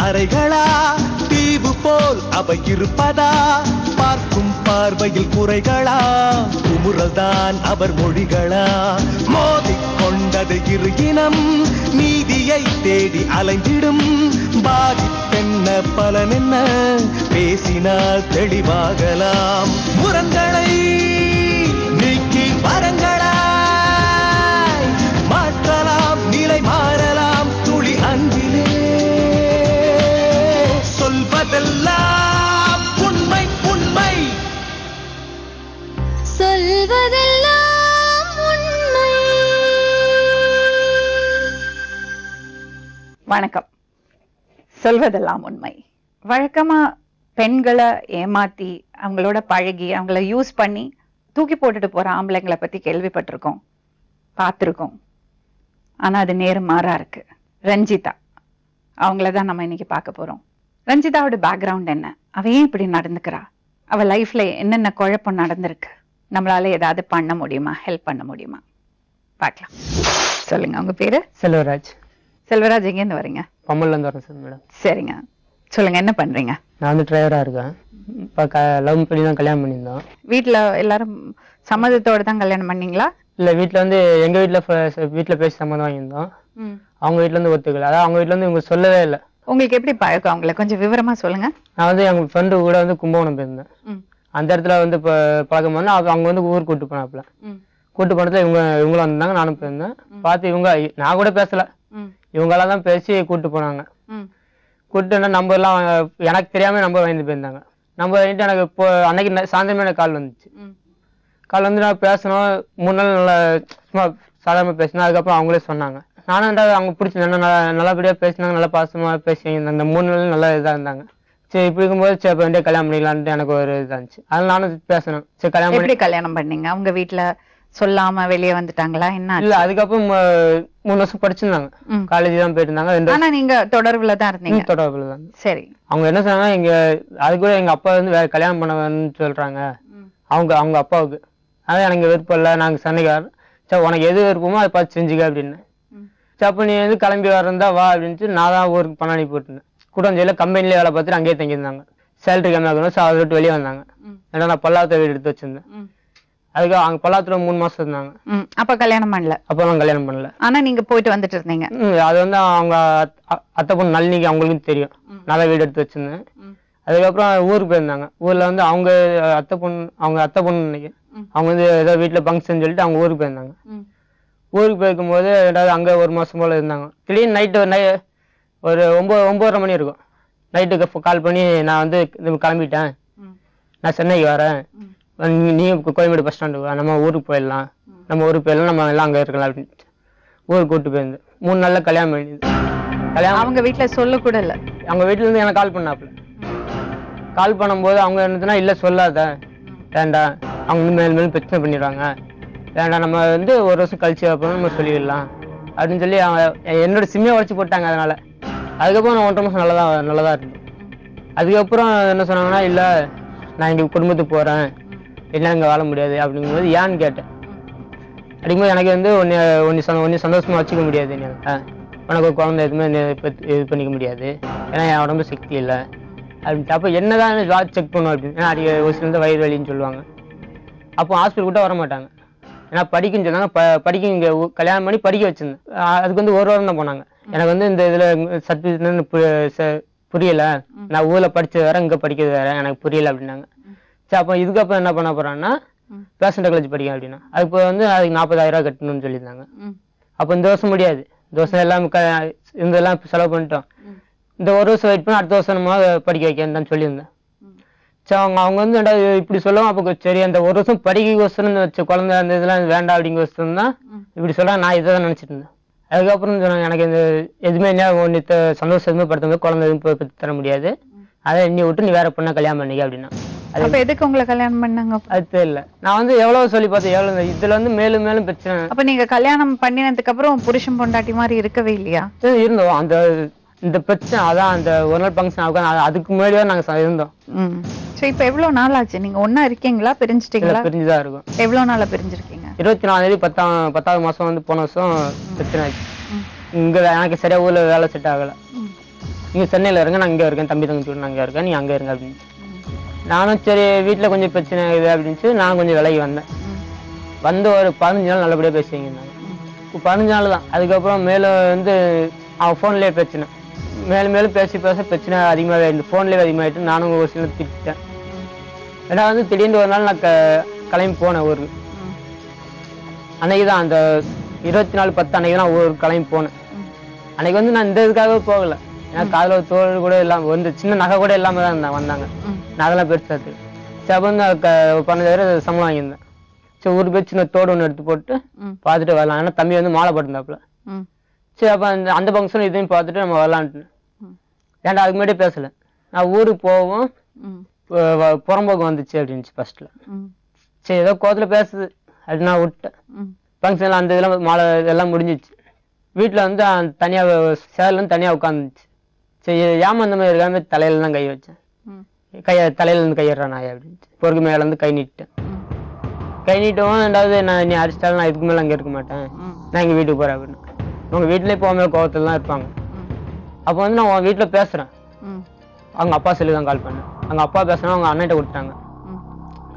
அறைகளா தீவு போல் அவை இருப்பதா பார்க்கும் பார்வையில் குறைகளா குமுறல்தான் அவர் மொழிகளா மோதிக்கொண்டது இரு இனம் நீதியை தேடி அலைந்திடும் பாதிப்பென்ன பலனென்ன பேசினால் தெளிவாகலாம் முரண்களை நீக்கி வரங்களா மாற்றலாம் நிலை மாறலாம் துளி அன்பிலே சொல்வதெல்லாம் உண்மை உண்மை சொல்வதெல்லாம் உண்மை. வணக்கம். சொல்வதெல்லாம் உண்மை. வழக்கமா பெண்களை ஏமாத்தி அவங்களோட பழகி அவங்கள யூஸ் பண்ணி தூக்கி போட்டுட்டு போற ஆம்பளைங்களை பத்தி கேள்விப்பட்டிருக்கோம், பார்த்திருக்கோம். ஆனா அது நேர் மாறா இருக்கு. ரஞ்சிதா அவங்களதான் நம்ம இன்னைக்கு பார்க்க போறோம். ரஞ்சிதாவோட பேக்ரவுண்ட் என்ன, அவ ஏன் இப்படி நடந்துக்கிறா, அவ லைஃப்ல என்னென்ன குழப்பம் நடந்திருக்கு, நம்மளால ஏதாவது பண்ண முடியுமா, ஹெல்ப் பண்ண முடியுமா பார்க்கலாம். சொல்லுங்க, உங்க பேரு? செல்வராஜ். செல்வராஜ், எங்கேருந்து வரீங்க? பம்மல்ல இருந்து வரேன் சார் மேடம். சரிங்க, சொல்லுங்க, என்ன பண்றீங்க? நான் வந்து டிரைவரா இருக்கேன். இப்போ லவ் பண்ணி தான் கல்யாணம் பண்ணியிருந்தோம். வீட்டுல எல்லாரும் சம்மதத்தோட தான் கல்யாணம் பண்ணீங்களா? இல்லை, வீட்டில் வந்து எங்கள் வீட்டில் பேசி சம்மதம் வாங்கியிருந்தோம். அவங்க வீட்டில் இருந்து ஒத்துக்கல. அதாவது அவங்க வீட்டில் வந்து இவங்க சொல்லவே இல்லை. உங்களுக்கு எப்படி பழக்கம், அவங்கள கொஞ்சம் விவரமா சொல்லுங்க. நான் வந்து எங்கள் ஃப்ரெண்டு கூட வந்து கும்பகோணம் போயிருந்தேன். அந்த இடத்துல வந்து இப்போ பழக்கம் பண்ண அவங்க வந்து ஊர் கூட்டு போனாப்புல. கூட்டு போனதுல இவங்களும் வந்தாங்க, நானும் போயிருந்தேன். பார்த்து இவங்க, நான் கூட பேசல, இவங்கெல்லாம் தான் பேசி கூட்டு போனாங்க. கூப்பிட்டு நம்பர் எல்லாம் எனக்கு தெரியாம நம்பர் வாங்கிட்டு போயிருந்தாங்க. நம்பர் வாங்கிட்டு எனக்கு இப்போ அன்னைக்கு சாயந்தரமே எனக்கு கால் வந்துச்சு. கால் வந்து நான் பேசணும், 3 நாள் நல்லா சும்மா சாதாரணமாக பேசினேன். அதுக்கப்புறம் அவங்களே சொன்னாங்க. நானும் அவங்க பிடிச்சி நல்லபடியாக பேசினாங்க, நல்லா பாசமாக பேசி அந்த 3 நாள் நல்லா இதாக இருந்தாங்க. சரி, இப்படி இருக்கும்போது சரி இப்போ வேண்டிய கல்யாணம் பண்ணிக்கலான்ட்டு எனக்கு ஒரு இதாக இருந்துச்சு. அதனால நானும் பேசணும். சரி, கல்யாணம் பண்ணீங்க? அவங்க வீட்டுல சொல்லாம வெளியே வந்துட்டாங்களா, என்ன? இல்ல, அதுக்கப்புறம் 3 வருஷம் படிச்சிருந்தாங்க, காலேஜ் தான் போயிட்டு இருந்தாங்க. ஆனா நீங்க தொடர்புல தான் இருந்தீங்க? தொடர்புல தான். சரி. அவங்க என்ன சொன்னாங்க, இங்க அது கூட எங்க அப்பா வந்து வேற கல்யாணம் பண்ணணும்னு சொல்றாங்க அவங்க அப்பாவுக்கு. அதான் எனக்கு விருப்பம் இல்லை, நாங்க சென்னைக்காரர். சரி, உனக்கு எது விருப்பமோ அதை பார்த்து செஞ்சுக்க அப்படின்னு. சரி, அப்போ நீ வந்து கிளம்பி வரந்தா வா அப்படின்ட்டு நான் தான் ஊருக்கு பணம் அனுப்பி போட்டுருந்தேன். கூட்டஞ்சேரியில கம்பெனிலே வேலை பார்த்துட்டு அங்கேயே தங்கியிருந்தாங்க. சேலரி கம்மியாகணும். ஸோ அதை விட்டு வெளியே வந்தாங்க. ஏன்னா நான் பல்லாவத்தை வீடு எடுத்து வச்சிருந்தேன். அதுக்கு அவங்க பல்லாத்துல 3 மாசம் இருந்தாங்க. அப்ப கல்யாணம் பண்ணல? அப்ப நான் கல்யாணம் பண்ணல. ஆனா நீங்க போயிட்டு வந்துட்டு இருந்தீங்க? அது வந்து அவங்க அத்தை பொண்ணு நளினிக்கு அவங்களுக்கும் தெரியும், நல்லா வீடு எடுத்து வச்சிருந்தேன். அதுக்கப்புறம் ஊருக்கு போயிருந்தாங்க. ஊர்ல வந்து அவங்க அத்தை பொண்ணு நினைக்கிறேன், அவங்க வந்து ஏதோ வீட்டுல ஃபங்க்ஷன் சொல்லிட்டு அவங்க ஊருக்கு போயிருந்தாங்க. ஊருக்கு போயிருக்கும் போது ஏதாவது அங்க 1 மாசம் போல இருந்தாங்க. திடீர்னு நைட்டு ஒரு 9:30 மணி இருக்கும். நைட்டுக்கு கால் பண்ணி நான் வந்து கிளம்பிட்டேன், நான் சென்னைக்கு வரேன், நீ கோயம்பேடு பஸ் ஸ்டாண்டு நம்ம ஊருக்கு போயிடலாம், நம்ம எல்லாம் அங்கே இருக்கலாம் அப்படின்னு ஊருக்கு கூப்பிட்டு போயிருந்து 3 நாள்ல கல்யாணம் பண்ணிது. அவங்க வீட்டுல சொல்ல கூட இல்லை? அவங்க வீட்டுல இருந்து எனக்கு கால் பண்ணாப்புல. கால் பண்ணும்போது அவங்க என்னதுன்னா, இல்லை சொல்லாத, வேண்டாம், அவங்க மேலும் பிரச்சனை பண்ணிடுவாங்க, வேண்டாம், நம்ம வந்து 1 வருஷம் கழிச்சு அப்புறம் நம்ம சொல்லிடலாம் அப்படின்னு சொல்லி அவங்க என்னோட சிம்மையை உடச்சி போட்டாங்க. அதனால அதுக்கப்புறம் நான் 1.5 மாசம் நல்லதா இருந்தேன். அதுக்கப்புறம் என்ன சொன்னாங்கன்னா, இல்லை நான் இங்கே குடும்பத்துக்கு போறேன், என்ன இங்கே வாழ முடியாது அப்படிங்கும்போது ஏன்னு கேட்டேன். அப்படிங்கும்போது எனக்கு வந்து ஒன்று சந்தோஷமா வச்சுக்க முடியாது, உனக்கு ஒரு குழந்தை எதுவுமே இது பண்ணிக்க முடியாது, ஏன்னா என் உடம்பு சக்தி இல்லை அப்படின்ட்டு. அப்போ என்னதான் ஜாப் செக் பண்ணும் அப்படின்னு, ஏன்னா அடிக்க ஒரு சில வயிறு வலின்னு சொல்லுவாங்க. அப்போ ஹாஸ்பிட்டல் கூட வர மாட்டாங்க, ஏன்னா படிக்குன்னு சொன்னாங்க. படிக்க இங்கே கல்யாணம் பண்ணி படிக்க வச்சிருந்தேன். அதுக்கு வந்து 1 வாரம் தான் போனாங்க. எனக்கு வந்து இந்த இதில் சர்டிஃபிகேட் புரியல, நான் ஊரில் படித்தது வேற, இங்கே படிக்கிறது வேற, எனக்கு புரியல அப்படின்னாங்க. சரி, அப்போ இதுக்கப்புறம் என்ன பண்ண போறான்னா, பேஷன் டெக்னாலஜி படிக்க அப்படின்னா அதுக்கு வந்து அதுக்கு 40,000 ரூபா கட்டணும்னு சொல்லியிருந்தாங்க. அப்போ இந்த வருஷம் முடியாது, இந்த வருஷம் எல்லாம் இதெல்லாம் செலவு பண்ணிட்டோம், இந்த 1 வருஷம் வெயிட் பண்ணி அடுத்த வருஷம் நம்ம படிக்க வைக்கன்னு தான் சொல்லியிருந்தேன். சரி, அவங்க வந்து இப்படி சொல்லுவோம். அப்போ சரி, அந்த 1 வருஷம் படிக்க வசனம் வச்ச குழந்தை அந்த இதெல்லாம் வேண்டாம் அப்படிங்கிற வசனம் தான் இப்படி சொல்ல. நான் இதை தான் நினைச்சிட்டு இருந்தேன். அதுக்கப்புறம் சொன்னாங்க, எனக்கு இந்த எதுவுமே ஒன்று சந்தோஷம் எதுவுமே படுத்த முடியாது, குழந்தை எதுவும் பெற்று தர முடியாது, அதை நீ விட்டு நீ வேற பொண்ணை கல்யாணம் பண்ணிக்க அப்படின்னா. அப்ப எதுக்கு உங்களை கல்யாணம் பண்ணாங்க? அது தெரியல. நான் வந்து எவ்வளவு சொல்லி பார்த்தேன், எவ்வளவு இதுல வந்து மேலும் மேலும் பிரச்சனை. அப்ப நீங்க கல்யாணம் பண்ணினதுக்கு அப்புறம் புருஷன் பொண்டாட்டி மாதிரி இருக்கவே இல்லையா? இருந்தோம். இந்த பிரச்சனை அதான் அந்த 1 நாள் ஃபங்க்ஷன் ஆகும், அதுக்கு முன்னாடியே நாங்க இருந்தோம். சரி, இப்ப எவ்வளவு நாள் ஆச்சு நீங்க ஒன்னா இருக்கீங்களா, பிரிஞ்சுட்டீங்களா? பிரிஞ்சுதான் இருக்கும். எவ்வளவு நாளா பிரிஞ்சிருக்கீங்க? 24 10வது மாசம் வந்து போன வருஷம் பிரச்சனை ஆச்சு. இங்க எனக்கு சரியா ஊர்ல வேலை செட் ஆகல. நீங்க சென்னையில இருங்க, நான் இங்கே இருக்கேன், தம்பி தங்கச்சி நான் அங்கே இருக்கேன், நீ அங்கே இருங்க அப்படின்னு. நானும் சரி வீட்டில் கொஞ்சம் பிரச்சனை இது அப்படின்னு நான் கொஞ்சம் விலகி வந்தேன். வந்து ஒரு 15 நாள் நல்லபடியாக பேசுவீங்க. 15 நாள் தான். அதுக்கப்புறம் மேலும் வந்து அவன் ஃபோன்லேயே பிரச்சனை, மேலும் மேலும் பேசி பேச பிரச்சனை அதிகமாகவே இருந்து ஃபோன்லேயே அதிகமாகிட்டு நானும் ஒரு சில திட்டேன். ஏன்னா வந்து திடீர்னு ஒரு நாள் நான் கிளம்பி போனேன் ஊருக்கு. அன்னைக்கு தான் அந்த 24/10 அன்னைக்கு தான் ஒரு கிளம்பி போனேன். அன்னைக்கு வந்து நான் இந்த இதுக்காகவே போகலை, ஏன்னா காதில் ஒரு தோல் கூட இல்லாமல் வந்து சின்ன நகை கூட இல்லாமல் தான் வந்தாங்க. நான் அதெல்லாம் பெருசாது. சரி அப்போ வந்து 15,000 சம்பளம் வாங்கியிருந்தேன். சரி ஊருக்கு போய் சின்ன தோடு ஒன்று எடுத்து போட்டு பார்த்துட்டு வரலாம். ஏன்னா தம்பி வந்து மாலை போட்டிருந்தாப்புல. சரி அப்போ அந்த ஃபங்க்ஷன் இதையும் பார்த்துட்டு நம்ம வரலான்ட்டு. ஏன்டா அதுக்கு முன்னாடியே பேசலை. நான் ஊருக்கு போவோம் புறம்போக்கு வந்துச்சு அப்படின்ச்சு ஃபர்ஸ்ட்ல. சரி ஏதோ கோவத்தில் பேசுது அது நான் விட்டேன். ஃபங்க்ஷன்லாம் அந்த இதெல்லாம் மாலை இதெல்லாம் முடிஞ்சிச்சு. வீட்டில் வந்து தனியாக சேரில் தனியாக உட்காந்துச்சு. சரி ஏமா அந்த மாதிரி இருக்காம தலையில தான் கை வச்சேன். தலையில இருந்து கையிடுறான் நாய் அப்படின்ட்டு பொறுக்கு மேல இருந்து கை நீட்டேன். கை நீட்டவும் ரெண்டாவது நான் நீ அடிச்சிட்டாலும் நான் இதுக்கு மேலே அங்கே இருக்க மாட்டேன், நான் எங்கள் வீட்டுக்கு போகிறேன் அப்படின்னு. அவங்க வீட்டிலே போகாம கோவத்தில் தான் இருப்பாங்க. அப்போ வந்து நான் உன் வீட்டில் பேசுகிறேன். அவங்க அப்பா சொல்லி தான் கால் பண்ணேன். அவங்க அப்பா பேசுனா அவங்க அண்ணன்ட்ட கொடுத்தாங்க.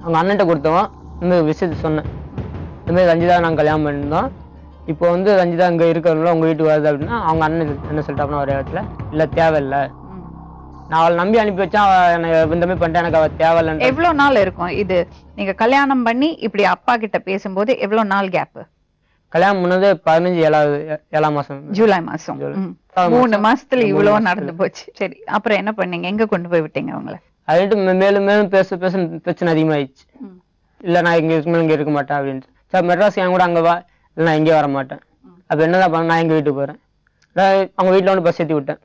அவங்க அண்ணன்ட்ட கொடுத்தவன் இந்த விஷயத்தை சொன்னேன். இந்தமாதிரி ரஞ்சிதா நாங்கள் கல்யாணம் பண்ணியிருந்தோம், இப்போ வந்து ரஞ்சிதா இங்கே இருக்கிறவங்கள உங்கள் வீட்டுக்கு வருது அப்படின்னா அவங்க அண்ணன் என்ன சொல்லிட்டாங்கன்னா ஒரே இடத்துல இல்லை தேவையில்லை, நான் அவளை நம்பி அனுப்பி வச்சா எனக்கு இந்த மாதிரி பண்ணிட்டேன், எனக்கு அவள் தேவையில்லை. எவ்வளவு நாள் இருக்கும் இது நீங்க கல்யாணம் பண்ணி இப்படி அப்பா கிட்ட பேசும்போது? எவ்வளவு நாள் கேப்? கல்யாணம் பண்ணது 15/7 மாசம், ஜூலை மாசம். 3 மாசத்துல இவ்வளவு நடந்து போச்சு. சரி அப்புறம் என்ன பண்ணீங்க? எங்க கொண்டு போய் விட்டீங்க அவங்கள? அதுட்டு மேலும் மேலும் பேச பேச பிரச்சனை அதிகமாகிடுச்சு. இல்லை நான் இங்கே இங்கே இருக்க மாட்டேன் அப்படின்ட்டு. சார் மெட்ராஸ் என் கூட அங்கே வா, இல்லை நான் எங்கேயும் வர மாட்டேன். அப்போ என்னதான் பண்ண, நான் எங்கள் வீட்டுக்கு போகிறேன். அவங்க வீட்டில் வந்து பஸ் ஏற்றி விட்டேன்.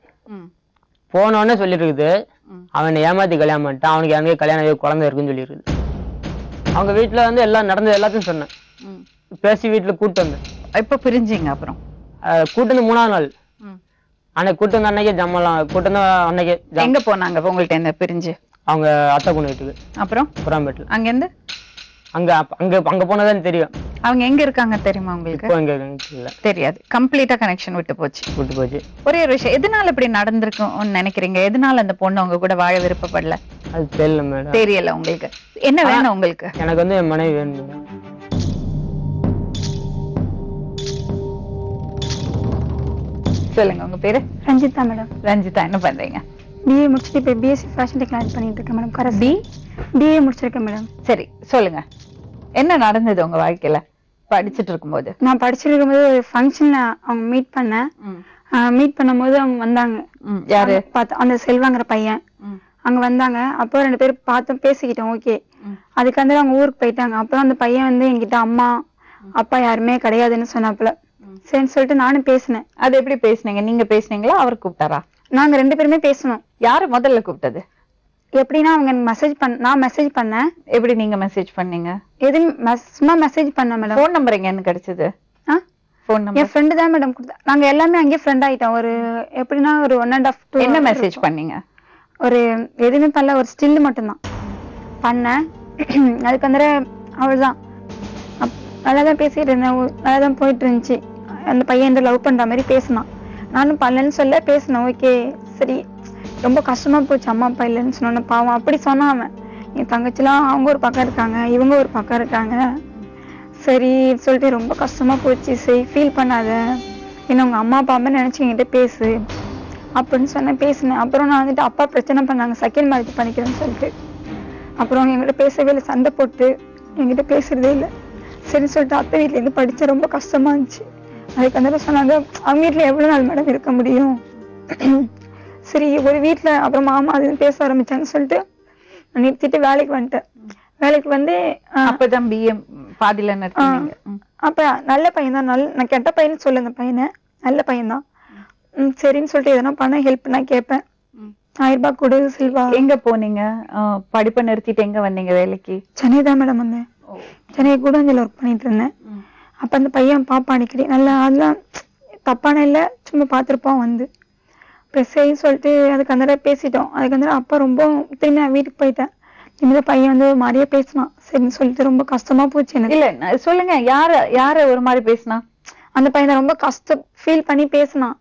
போனோடனே சொல்லியிருக்குது அவனை ஏமாத்தி கல்யாணம் பண்ணிட்டான், அவனுக்கு எங்கே கல்யாணம் குழந்தை இருக்குன்னு சொல்லியிருக்குது. அவங்க வீட்டில் வந்து எல்லாம் நடந்தது எல்லாத்தையும் சொன்னேன். பேசி வீட்டில் கூட்டு வந்தேன். இப்போ பிரிஞ்சிங்க? அப்புறம் கூட்டு வந்து 3ஆவது நாள் அன்னைக்கு கூட்டு வந்து அன்னைக்கே ஜம்மெல்லாம் கூட்டு வந்து அன்னைக்கே. எங்க போனாங்க உங்கள்ட்ட என்ன பிரிஞ்சு? அவங்க அத்தை பொண்ணு வீட்டுக்கு. அப்புறம் புறாம்பேட்டில். அங்கேருந்து அங்க அங்க அங்க போனதான் தெரியும். அவங்க எங்க இருக்காங்க தெரியுமா உங்களுக்கு? தெரியாது. கம்ப்ளீட்டா கனெக்ஷன் விட்டு போச்சு. ஒரே ஒரு விஷயம், எதனால இப்படி நடந்திருக்கும்னு நினைக்கிறீங்க? எதனால அந்த பொண்ணு உங்க கூட வாழ விருப்பப்படல? அது தெரியல மேடம். தெரியல உங்களுக்கு? என்ன வேணும் உங்களுக்கு? எனக்கு வந்து என் மனைவி வேணும். சொல்லுங்க உங்க பேரு? ரஞ்சிதா மேடம். ரஞ்சிதா, என்ன பண்றீங்க? பிஏ முடிச்சுட்டு இப்போ பிஎஸ்சி ஃபேஷன் டெக்னாலஜி பண்ணிட்டு இருக்கேன் மேடம். கரெக்ட். பிஏ முடிச்சிருக்கேன் மேடம். சரி சொல்லுங்க, என்ன நடந்தது உங்க வாழ்க்கையில படிச்சுட்டு இருக்கும்போது? நான் படிச்சுட்டு இருக்கும்போது ஒரு ஃபங்க்ஷன்ல அவங்க மீட் பண்ணேன். மீட் பண்ணும்போது அவங்க வந்தாங்க. யாரு? அந்த செல்வாங்கிற பையன் அங்க வந்தாங்க. அப்போ 2 பேரும் பார்த்தோம், பேசிக்கிட்டோம். ஓகே. அதுக்கு வந்து அவங்க ஊருக்கு போயிட்டாங்க. அப்புறம் அந்த பையன் வந்து என்கிட்ட அம்மா அப்பா யாருமே கிடையாதுன்னு சொன்னாப்புல. சரின்னு சொல்லிட்டு நானும் பேசினேன். அது எப்படி பேசுனீங்க? நீங்க பேசுனீங்களா, அவர் கூப்பிட்டாரா? நாங்க 2 பேருமே பேசணும். யாரு முதல்ல கூப்பிட்டது? எப்படின்னா அவங்க நான் மெசேஜ் பண்ணேன். எப்படி நீங்க மெசேஜ் பண்ணீங்க? சும்மா மெசேஜ் பண்ணேன் மேடம். ஃபோன் நம்பர் எங்க கிடைச்சது? ஃபோன் நம்பர் என் ஃப்ரெண்டு தான் மேடம் கொடுத்தா. நாங்க எல்லாமே அங்கேயே ஃப்ரெண்ட் ஆயிட்டோம். ஒரு எப்படின்னா ஒரு 1.5 2. என்ன மெசேஜ் பண்ணீங்க? ஒரு எதுவுமே பண்ணல, ஒரு ஸ்டில் மட்டும்தான் பண்ணேன். அதுக்கு வந்து அவள்தான் நல்லாதான் பேசிட்டு இருந்தேன், நல்லாதான் போயிட்டு இருந்துச்சு. அந்த பையன் லவ் பண்ற மாதிரி பேசினான். நானும் பண்ணலன்னு சொல்ல பேசினேன். ஓகே சரி. ரொம்ப கஷ்டமா போச்சு அம்மா அப்பா இல்லைன்னு சொன்ன. பாவம் அப்படி சொன்னான் அவன். என் தங்கச்சிலாம் அவங்க ஒரு பக்கம் இருக்காங்க, இவங்க ஒரு பக்கம் இருக்காங்க. சரி சொல்லிட்டு ரொம்ப கஷ்டமா போச்சு. சரி ஃபீல் பண்ணாத, என்ன உங்க அம்மா அப்பா அம்மா நினைச்சு என்கிட்ட பேசு அப்படின்னு சொன்னேன். பேசினேன். அப்புறம் நான் வந்துட்டு அப்பா பிரச்சனை பண்ணாங்க, செகண்ட் மேரேஜ் பண்ணிக்கிறேன்னு சொல்லிட்டு. அப்புறம் அவங்க என்கிட்ட பேசவே இல்லை, சண்டை போட்டு என்கிட்ட பேசுறதே இல்லை. சரின்னு சொல்லிட்டு அத்தை வீட்டுல இருந்து படிச்சா ரொம்ப கஷ்டமா இருந்துச்சு. அதுக்கு அந்த சொன்னாங்க அவங்க வீட்டுல எவ்வளவு நாள் மேடம் இருக்க முடியும். சரி ஒரு வீட்டுல அப்புறம் மாமா அது பேச ஆரம்பிச்சான்னு சொல்லிட்டு நிறுத்திட்டு வேலைக்கு வந்துட்டேன். வேலைக்கு வந்து அப்பதான் பிஏ பாதியில நிறுத்தினீங்க. அப்ப நல்ல பையன் தான். நான் கெட்ட பையன்னு சொல்லுங்க, பையனை நல்ல பையன் தான். சரின்னு சொல்லிட்டு எதனா பண்ண ஹெல்ப் நான் கேட்பேன். 1000 ரூபாய் கொடு செல்வா. எங்க போனீங்க? படிப்பை நிறுத்திட்டு எங்க வந்தீங்க வேலைக்கு? சென்னை தான் மேடம் வந்தேன். சென்னை கூடாஞ்சில ஒர்க் பண்ணிட்டு இருந்தேன். அப்ப அந்த பையன் பாப்பா அடிக்கடி நல்லா அதெல்லாம் தப்பான இல்லை, சும்மா பார்த்துருப்போம் வந்து சரின்னு சொல்லிட்டு அதுக்கு அந்த பேசிட்டோம். அதுக்கு அந்த அப்பா ரொம்ப திரும்பி நான் வீட்டுக்கு போயிட்டேன். இந்த பையன் வந்து ஒரு மாதிரியே பேசினான். சரின்னு சொல்லிட்டு ரொம்ப கஷ்டமா போச்சு எனக்கு. இல்ல சொல்லுங்க, யார ஒரு மாதிரி பேசினா? அந்த பையன் ரொம்ப கஷ்டம் ஃபீல் பண்ணி பேசினான்.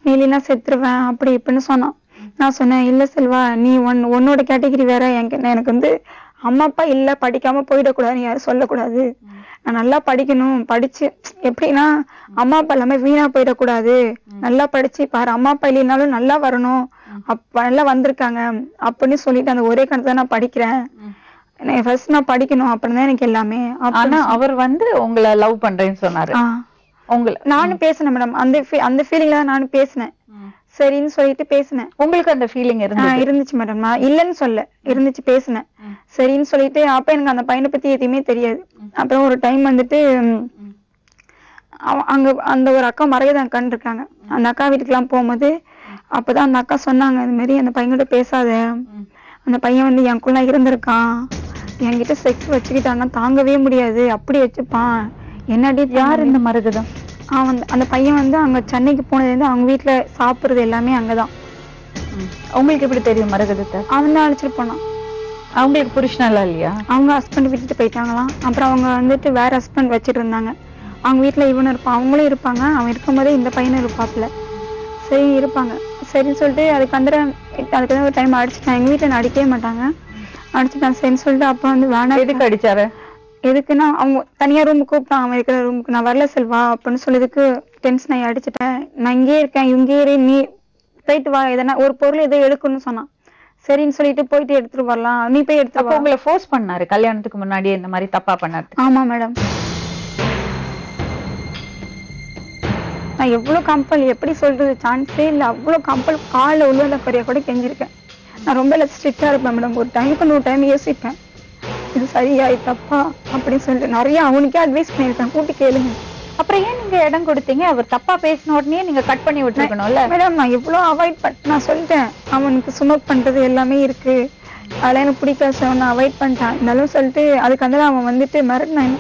நீலாம் செத்துருவேன் அப்படி இப்படின்னு சொன்னான். நான் சொன்னேன் இல்ல செல்வா, நீ உன்னோட கேட்டகரி வேற, எனக்கு வந்து அம்மா அப்பா இல்ல படிக்காம போயிடக்கூடாது, யாரும் சொல்லக்கூடாது, நான் நல்லா படிக்கணும், படிச்சு எப்படின்னா அம்மா அப்பா எல்லாமே வீணா போயிடக்கூடாது, நல்லா படிச்சு பாரு, அம்மா அப்பா இல்லைனாலும் நல்லா வரணும், அப்ப நல்லா வந்திருக்காங்க அப்படின்னு சொல்லிட்டு அந்த ஒரே கணக்கு நான் படிக்கிறேன், ஃபர்ஸ்ட் நான் படிக்கணும், அப்புறம் தான் எனக்கு எல்லாமே. ஆனா அவர் வந்து உங்களை லவ் பண்றேன்னு சொன்னாரு. நானும் பேசினேன் மேடம், அந்த ஃபீலிங்ல தான் நானும் பேசினேன், சரின்னு சொல்லிட்டு பேசினேன். உங்களுக்கு அந்த ஃபீலிங் இருந்துச்சு மேடம், நான் இல்லன்னு சொல்ல, இருந்துச்சு, பேசினேன், சரின்னு சொல்லிட்டு. அப்ப எனக்கு அந்த பையனை பத்தி எதுவுமே தெரியாது. அப்புறம் ஒரு டைம் வந்துட்டு அங்க அந்த ஒரு அக்கா மறையதான் கண்டு இருக்காங்க, அந்த அக்கா வீட்டுக்கு எல்லாம் போகும்போது அப்பதான் அந்த அக்கா சொன்னாங்க, இந்த மாதிரி அந்த பையன்கிட்ட பேசாத, அந்த பையன் வந்து எனக்குள்ள இருந்திருக்கான், என்கிட்ட செக்ஸ் வச்சுக்கிட்டான்னா தாங்கவே முடியாது, அப்படி வச்சுப்பான். என்னடி யார் இந்த மரகதம்? அந்த பையன் வந்து அங்க சென்னைக்கு போனது வந்து அவங்க வீட்டுல சாப்பிடுறது எல்லாமே அங்கதான். உங்களுக்கு எப்படி தெரியும் மரகதத்தை? அவன் தான் அழைச்சிட்டு போனான். அவங்களுக்கு புருஷனால இல்லையா? அவங்க ஹஸ்பண்ட் விட்டுட்டு போயிட்டாங்களாம். அப்புறம் அவங்க வந்துட்டு வேற ஹஸ்பண்ட் வச்சிட்டு இருந்தாங்க. அவங்க வீட்டுல இவனும் இருப்பான், அவங்களும் இருப்பாங்க. அவன் இருக்கும்போதே இந்த பையனும் இருப்பாப்புல. சரி இருப்பாங்க, சரின்னு சொல்லிட்டு அதுக்கு ஒரு டைம் அடிச்சுட்டான். எங்க வீட்டுல அடிக்கவே மாட்டாங்க, அடிச்சுட்டான். சரின்னு சொல்லிட்டு அப்ப வந்து வேணாம். எதுக்கு அடிச்சாரு? எதுக்குன்னா அவங்க தனியா ரூம் கூப்பிட்டான், அவன் இருக்கிற ரூமுக்கு. நான் வரல செல்வா அப்படின்னு சொல்லிதுக்கு டென்ஷன் ஆகி அடிச்சுட்டேன். நான் இங்கே இருக்கேன், இங்கே இரு, நீ போயிட்டு வா, எதனா ஒரு பொருள் எதோ எடுக்கணும்னு சொன்னான். சரின்னு சொல்லிட்டு போயிட்டு எடுத்துட்டு வரலாம், நீ போய் எடுத்து. உங்களை ஃபோர்ஸ் பண்ணாரு கல்யாணத்துக்கு முன்னாடி இந்த மாதிரி தப்பா பண்ணாரு? ஆமா மேடம். நான் எவ்வளவு கம்பல், எப்படி சொல்றது, சான்ஸே இல்ல, அவ்வளவு கம்பல், காலில் உள்ள குறைய கூட கெஞ்சிருக்கேன். நான் ரொம்ப ஸ்ட்ரிக்டா இருப்பேன் மேடம். ஒரு டைமுக்கு 100 டைம் யோசிப்பேன், இது சரியா இது தப்பா அப்படின்னு சொல்லிட்டு நிறைய அவனுக்கே அட்வைஸ் பண்ணிருக்கேன், கூட்டி கேளுங்க. அப்புறம் ஏன் நீங்க இடம் கொடுத்தீங்க? அவர் தப்பா பேசின உடனே நீங்க கட் பண்ணி விட்டுருக்கணும்ல மேடம். நான் எவ்வளவு அவாய்ட் நான் சொல்லிட்டேன், அவனுக்கு ஸ்மோக் பண்றது எல்லாமே இருக்கு, அதெல்லாம் எனக்கு பிடிக்காது, நான் அவாய்ட் பண்ணிட்டான். இருந்தாலும் சொல்லிட்டு அதுக்கு வந்து அவன் வந்துட்டு மிரட்டினான்,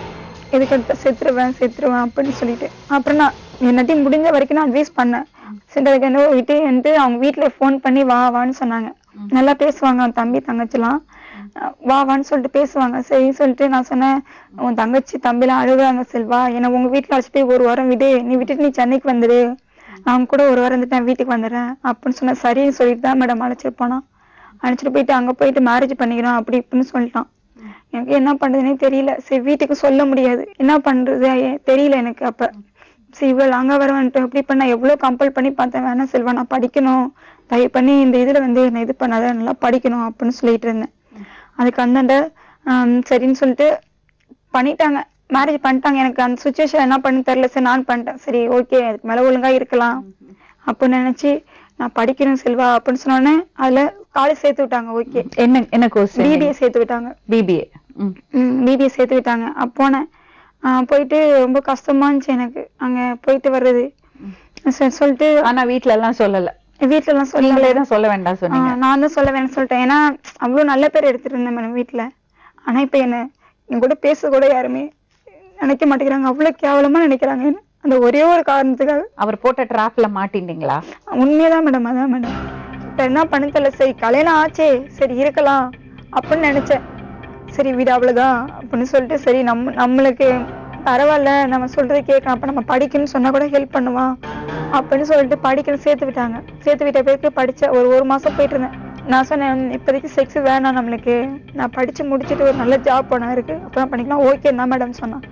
எதுக்கு எடுத்த செத்துருவேன் அப்படின்னு சொல்லிட்டு. அப்புறம் நான் என்னத்தையும் முடிஞ்ச வரைக்கும் நான் அட்வைஸ் பண்ணேன். சரி அதுக்கு என்ன விட்டு அவங்க வீட்டுல போன் பண்ணி வான்னு சொன்னாங்க. நல்லா பேசுவாங்க அவன் தம்பி தங்கச்சிலாம், வான்னு சொல்லிட்டு பேசுவாங்க. சரின்னு சொல்லிட்டு நான் சொன்னேன், உன் தங்கச்சி தம்பிலாம் அழுகுறாங்க செல்வா, ஏன்னா உங்க வீட்டுல அழைச்சிட்டு ஒரு வாரம் விடு, நீ விட்டுட்டு நீ சென்னைக்கு வந்துடு, நான் கூட ஒரு வாரம் இருந்துட்டேன், வீட்டுக்கு வந்துடுறேன் அப்படின்னு சொன்னேன். சரின்னு சொல்லிட்டு தான் மேடம் அழைச்சிட்டு போனான். அழைச்சிட்டு போயிட்டு அங்க போயிட்டு மேரேஜ் பண்ணிக்கிறோம் அப்படி இப்படின்னு சொல்லிட்டான். எனக்கு என்ன பண்றதுன்னே தெரியல. சரி வீட்டுக்கு சொல்ல முடியாது, என்ன பண்றது தெரியல எனக்கு. அப்ப சரி இவ்வளவு லாங்கா வரவன்ட்டு அப்படி பண்ண எவ்வளவு கம்பல் பண்ணி பார்த்தேன், வேணா செல்வா நான் படிக்கணும், தயவு பண்ணி இந்த இதுல வந்து என்ன இது பண்ணாத, நல்லா படிக்கணும் அப்படின்னு சொல்லிட்டு இருந்தேன். அதுக்கு அந்தாண்ட சரின்னு சொல்லிட்டு பண்ணிட்டாங்க, மேரேஜ் பண்ணிட்டாங்க. எனக்கு அந்த சுச்சுவேஷன் என்ன பண்ணு தெரியல. சரி நான் பண்ணிட்டேன், சரி ஓகே அதுக்கு மேல ஒழுங்கா இருக்கலாம் அப்படின்னு நினைச்சு நான் படிக்கிறேன் செல்வா அப்படின்னு சொன்னோன்னே அதுல காலேஜ் சேர்த்து விட்டாங்க. ஓகே என்ன கோர்ஸ்? பிபிஏ சேர்த்து விட்டாங்க. பிபிஏ சேர்த்து விட்டாங்க. போனேன், போயிட்டு ரொம்ப கஷ்டமா இருந்துச்சு எனக்கு அங்க போயிட்டு வர்றது. சொல்லிட்டு ஆனா வீட்டுல எல்லாம் சொல்லல? வீட்டுல எல்லாம் சொல்ல வேண்டாம் சொன்னீங்க. நான் தான் சொல்ல வேண்டாம் சொல்லிட்டேன். ஏன்னா அவ்வளவு நல்ல பேர் எடுத்துட்டு இருந்தேன் மேடம் வீட்டுல. ஆனா இப்ப என் கூட பேச கூட யாருமே நினைக்க மாட்டேங்கிறாங்க, அவ்வளவு கேவலமா நினைக்கிறாங்க. அந்த ஒரே ஒரு காரணத்துக்காக. அவர் போட்ட டிராப்ல மாட்டிட்டீங்களா? உண்மையதான் மேடம், அதான் மேடம். இப்ப என்ன பண்ண தெரியல. சரி கல்யாணம் ஆச்சே, சரி இருக்கலாம் அப்படின்னு நினைச்சேன். சரி வீடு அவ்வளவுதான் அப்படின்னு சொல்லிட்டு, சரி நம்மளுக்கு பரவாயில்ல, நம்ம சொல்றது கேட்கலாம், அப்ப நம்ம படிக்கணும்னு சொன்னா கூட ஹெல்ப் பண்ணுவான் அப்படின்னு சொல்லிட்டு படிக்கணும் சேர்த்து விட்டாங்க. சேர்த்து விட்ட பேருக்கு படிச்ச ஒரு மாசம் போயிட்டு இருந்தேன். நான் சொன்னேன் இப்போதைக்கு செக்ஸ் வேணாம் நம்மளுக்கு, நான் படிச்சு முடிச்சுட்டு ஒரு நல்ல ஜாப் போனா இருக்கு அப்பதான் பண்ணிக்கலாம். ஓகே தான் மேடம் சொன்னான்.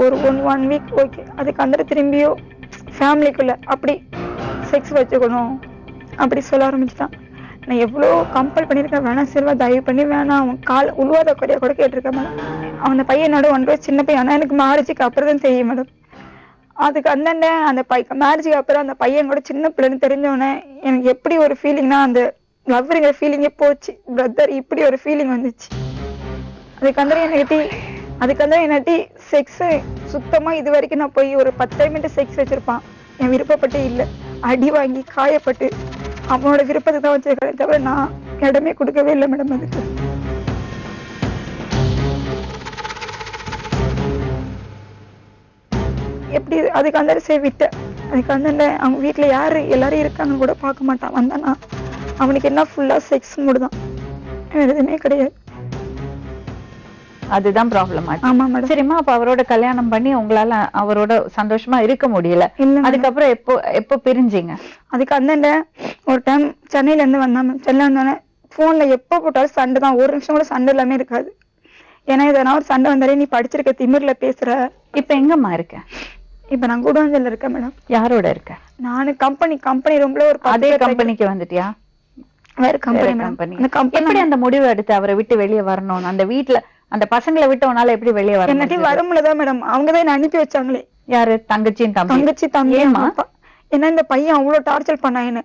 ஒரு 1 வீக் ஓகே. அதுக்கு அந்த திரும்பியும் ஃபேமிலிக்குள்ள அப்படி செக்ஸ் வச்சுக்கணும் அப்படி சொல்ல ஆரம்பிச்சுட்டான். நான் எவ்வளோ கம்பல் பண்ணியிருக்கேன், வேணாம் செல்வா தயவு பண்ணி வேணாம், அவன் கால் உழுவாத குறையா கூட கேட்டிருக்கேன் மேடம். அவன் பையனோட 1 வயசு சின்ன பையன். ஆனால் எனக்கு மேரேஜுக்கு அப்புறம் தான் தெரியும் மேடம். அதுக்கு அந்தாண்ட அந்த மேரேஜுக்கு அப்புறம் அந்த பையன் கூட சின்ன பிள்ளைன்னு தெரிஞ்சவொடனே எனக்கு எப்படி ஒரு ஃபீலிங்னா, அந்த லவ்ங்கிற ஃபீலிங்கே போச்சு. பிரதர் இப்படி ஒரு ஃபீலிங் வந்துச்சு. அதுக்கு என்னாட்டி செக்ஸ் சுத்தமா இது வரைக்கும் நான் போய் ஒரு 10 மினிட் செக்ஸ் வச்சிருப்பான், என் விருப்பப்பட்டு இல்லை, அடி வாங்கி காயப்பட்டு அவனோட விருப்பத்தை தான் வச்சிருக்கேன், தவிர நான் இடமே கொடுக்கவே இல்லை மேடம். அதுக்கு எப்படி அதுக்கு அந்த சரி விட்டேன். அதுக்கு அந்த அவங்க வீட்டுல யாரு எல்லாரும் இருக்காங்கன்னு கூட பார்க்க மாட்டான். வந்தானா அவனுக்கு என்ன ஃபுல்லா செக்ஸ் மூடுதான், எதுவுமே கிடையாது. அதுதான் ப்ராப்ளம். ஆமா மேடம். சரிம்மா, அப்ப அவரோட கல்யாணம் பண்ணி உங்களால அவரோட சந்தோஷமா இருக்க முடியல, அதுக்கப்புறம் எப்போ பிரிஞ்சீங்க? அதுக்கு அந்த ஒரு டைம் சென்னையில இருந்து வந்தான் மேம். சென்னையில வந்தோடனே போன்ல எப்ப போட்டாலும் சண்டை தான், ஒரு நிமிஷம் கூட சண்டை எல்லாமே இருக்காது. ஏன்னா இதனா ஒரு சண்டை வந்தாலே நீ படிச்சிருக்க திமிர்ல பேசுற. இப்ப எங்கம்மா இருக்க? இப்ப நான் கூடவஞ்சல்ல இருக்கேன் மேடம். யாரோட இருக்க? நானு கம்பெனி ரூம்ல ஒரு அதே கம்பெனிக்கு வந்துட்டியா? வேற கம்பெனி. எப்படி அந்த முடிவு எடுத்து அவரை விட்டு வெளியே வரணும்? அந்த வீட்டுல அந்த பசங்களை விட்டு உன்னால எப்படி வெளியே வர? என்னட்டி வரமுலதான் மேடம், அவங்கதான் என்ன அனுப்பி வச்சாங்களே. யாரு? தங்கச்சியும் தங்கச்சி தம்பி. ஏன்னா இந்த பையன் அவ்வளவு டார்ச்சர் பண்ணாங்க.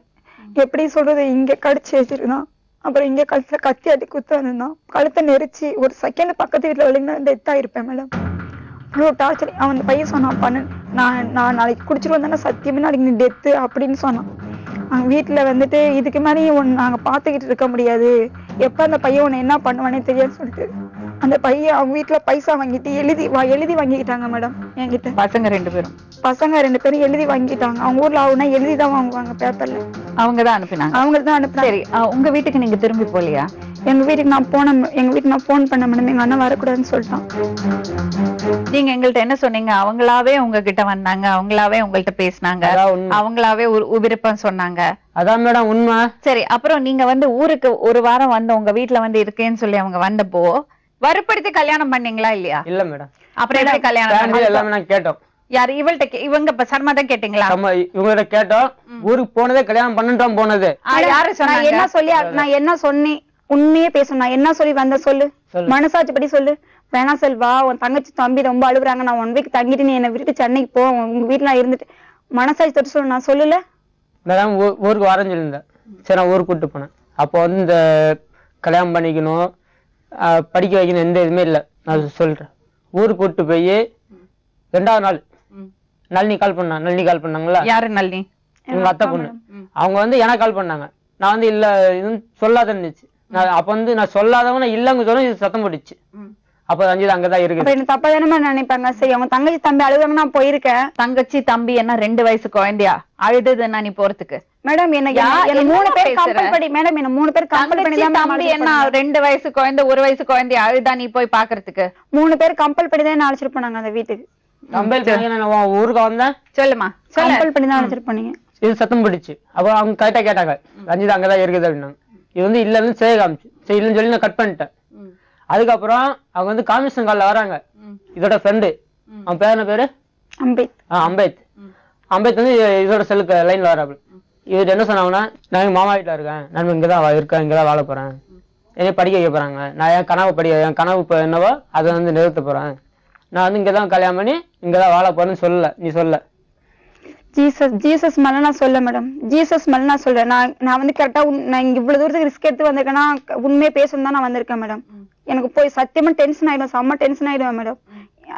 எப்படி சொல்றது, இங்க கடிச்சு வச்சிருந்தான், அப்புறம் இங்க கழுத்துல கத்தி அடி குத்து வந்திருந்தான், கழுத்தை நெரிச்சு ஒரு செகண்ட் பக்கத்து வீட்டுல விழுந்தா டெத் ஆயிருப்பேன் மேடம். அவ்வளவு டார்ச்சர். அவன் அந்த பையன் சொன்னான், பண்ணு நான் நாளைக்கு குடிச்சிட்டு வந்தானே சத்தியமே நாளைக்கு நீ டெத்து அப்படின்னு சொன்னான். அவங்க வீட்டுல வந்துட்டு இதுக்கு மேலே நாங்க பாத்துக்கிட்டு இருக்க முடியாது, எப்ப அந்த பையன் உன்னை என்ன பண்ணுவானே தெரியாதுன்னு சொல்லிட்டு அந்த பையன் அவங்க வீட்டுல பைசா வாங்கிட்டு எழுதி வாங்கிக்கிட்டாங்க மேடம் என்கிட்ட. பசங்க ரெண்டு பேரும் எழுதி வாங்கிட்டாங்க. அவங்க ஊர்ல ஆகுனா எழுதிதான் வாங்குவாங்க பேப்பர்ல. அவங்கதான் அனுப்பினாங்க. சரி, உங்க வீட்டுக்கு நீங்க திரும்பி போலியா? எங்க வீட்டுக்கு நான் போன் பண்ண மேடம், எங்க அண்ணன் வரக்கூடாதுன்னு சொல்லிட்டான். நீங்க எங்கள்கிட்ட என்ன சொன்னீங்க? அவங்களாவே உங்ககிட்ட வந்தாங்க, அவங்களாவே உங்கள்கிட்ட பேசினாங்க, அவங்களாவே விருப்பம் சொன்னாங்க. அதான் மேடம் உண்மை. சரி, அப்புறம் நீங்க வந்து ஊருக்கு ஒரு வாரம் வந்து உங்க வீட்டுல வந்து இருக்கேன்னு சொல்லி அவங்க வந்தப்போ வற்புறுத்தி கல்யாணம் பண்ணீங்களா இல்லையா? இல்ல மேடம். அப்புறம் எப்படி கல்யாணம்? எல்லாமே நான் கேட்டோம். யாரு? இவங்க சர்மா தான் கேட்டீங்களா? இவங்க கேட்டோம். ஊருக்கு போனதே கல்யாணம் பண்ணிட்டோம் போனது. யாரு சொன்னா? நான் என்ன சொன்னேன்? உண்மையே பேசணும். நான் என்ன சொல்லி வந்த சொல்லு, மனசாட்சி படி சொல்லு. வேணா செல்வா, உன் தங்கச்சி தம்பி ரொம்ப அழுகுறாங்க, நான் 1 வீக் தங்கிட்டு நீ என்ன விட்டுட்டு சென்னைக்கு போ, உங்க வீட்டுல இருந்துட்டு மனசாட்சி தொட்டு சொல்லு. நான் சொல்லல மேடம், ஊருக்கு வரேன்னு சொல்லியிருந்தேன். சரி, நான் ஊருக்கு கூப்பிட்டு போனேன். அப்போ வந்து இந்த கல்யாணம் பண்ணிக்கணும், படிக்க வைக்கணும், எந்த இதுவுமே இல்லை. நான் சொல்றேன். ஊருக்கு கூப்பிட்டு போய் 2வது நாள் நளினி கால் பண்ணாங்களா? யாரு நளினி? உங்க அத்தை பொண்ணு. அவங்க வந்து எனக்கு கால் பண்ணாங்க. நான் வந்து இல்ல இதுன்னு சொல்லாதன்னு இருந்துச்சு. அப்ப வந்து நான் சொல்லாதவங்க இல்லங்க சொன்ன இது சத்தம் போட்டுச்சு. அப்ப ரஞ்சிதா அங்கதான் இருக்கு. என்ன தப்பா தானே நினைப்பாங்க. சரி, அவங்க தங்கச்சி தம்பி அழுகுறாங்க, நான் போயிருக்கேன். தங்கச்சி தம்பி என்ன 2 வயசு குழந்தையா அழுதுன்னா நீ போறதுக்கு? மேடம் என்ன 3 பேர் கம்பல் பண்ணி, மேடம் என்ன 3 பேர் கம்பல் பண்ணி தான். தம்பி என்ன 2 வயசு குழந்தை 1 வயசு குழந்தை அழுதா நீ போய் பாக்குறதுக்கு? 3 பேர் கம்பல் பண்ணி தான் அழைச்சிட்டு போனாங்க அந்த வீட்டுக்கு. கம்பல் பண்ணி ஊருக்கு வந்தேன். சொல்லுமா. கம்பல் பண்ணி தான் அழைச்சிட்டு போனீங்க. இது சத்தம் போட்டுச்சு. அப்ப அவங்க கரெக்டா கேட்டாங்க, ரஞ்சிதா அங்கதான் இருக்குது அப்படின்னாங்க. இது வந்து இல்லன்னு செய்ய காமிச்சு. சரி இல்லன்னு சொல்லி நான் கட் பண்ணிட்டேன். அதுக்கப்புறம் அவங்க வந்து காமிஷன் கால்ல வராங்க. இதோட ஃப்ரெண்டு, அவன் பேர் என்ன பேரு? அம்பேத். அம்பேத் வந்து இதோட செல்லுக்கு லைன்ல வராப்ல. இவர் என்ன சொன்னாங்கன்னா, நான் எங்க மாமா வீட்டுல இருக்கேன், நான் இங்கதான் இருக்கேன், இங்கதான் வாழ போறேன், என்னை படிக்க வைக்க போறாங்க, நான் என் கனவு என்னவோ அதை வந்து நிறுத்த போறேன், நான் வந்து இங்கதான் கல்யாணம் பண்ணி இங்கதான் வாழ போறேன்னு சொல்லல. நீ சொல்ல ஜீசஸ் மேல நான் சொல்ல மேடம், ஜீசஸ் மேல நான் சொல்றேன். நான் வந்து கரெக்டா நான் இங்க இவ்வளவு தூரத்துக்கு ரிஸ்க் எடுத்து வந்திருக்கேன்னா உண்மையை பேசணும் தான் நான் வந்திருக்கேன் மேடம். எனக்கு போய் சத்தியமா டென்ஷன் ஆயிடும், செம்ம டென்ஷன் ஆயிடுவேன் மேடம்.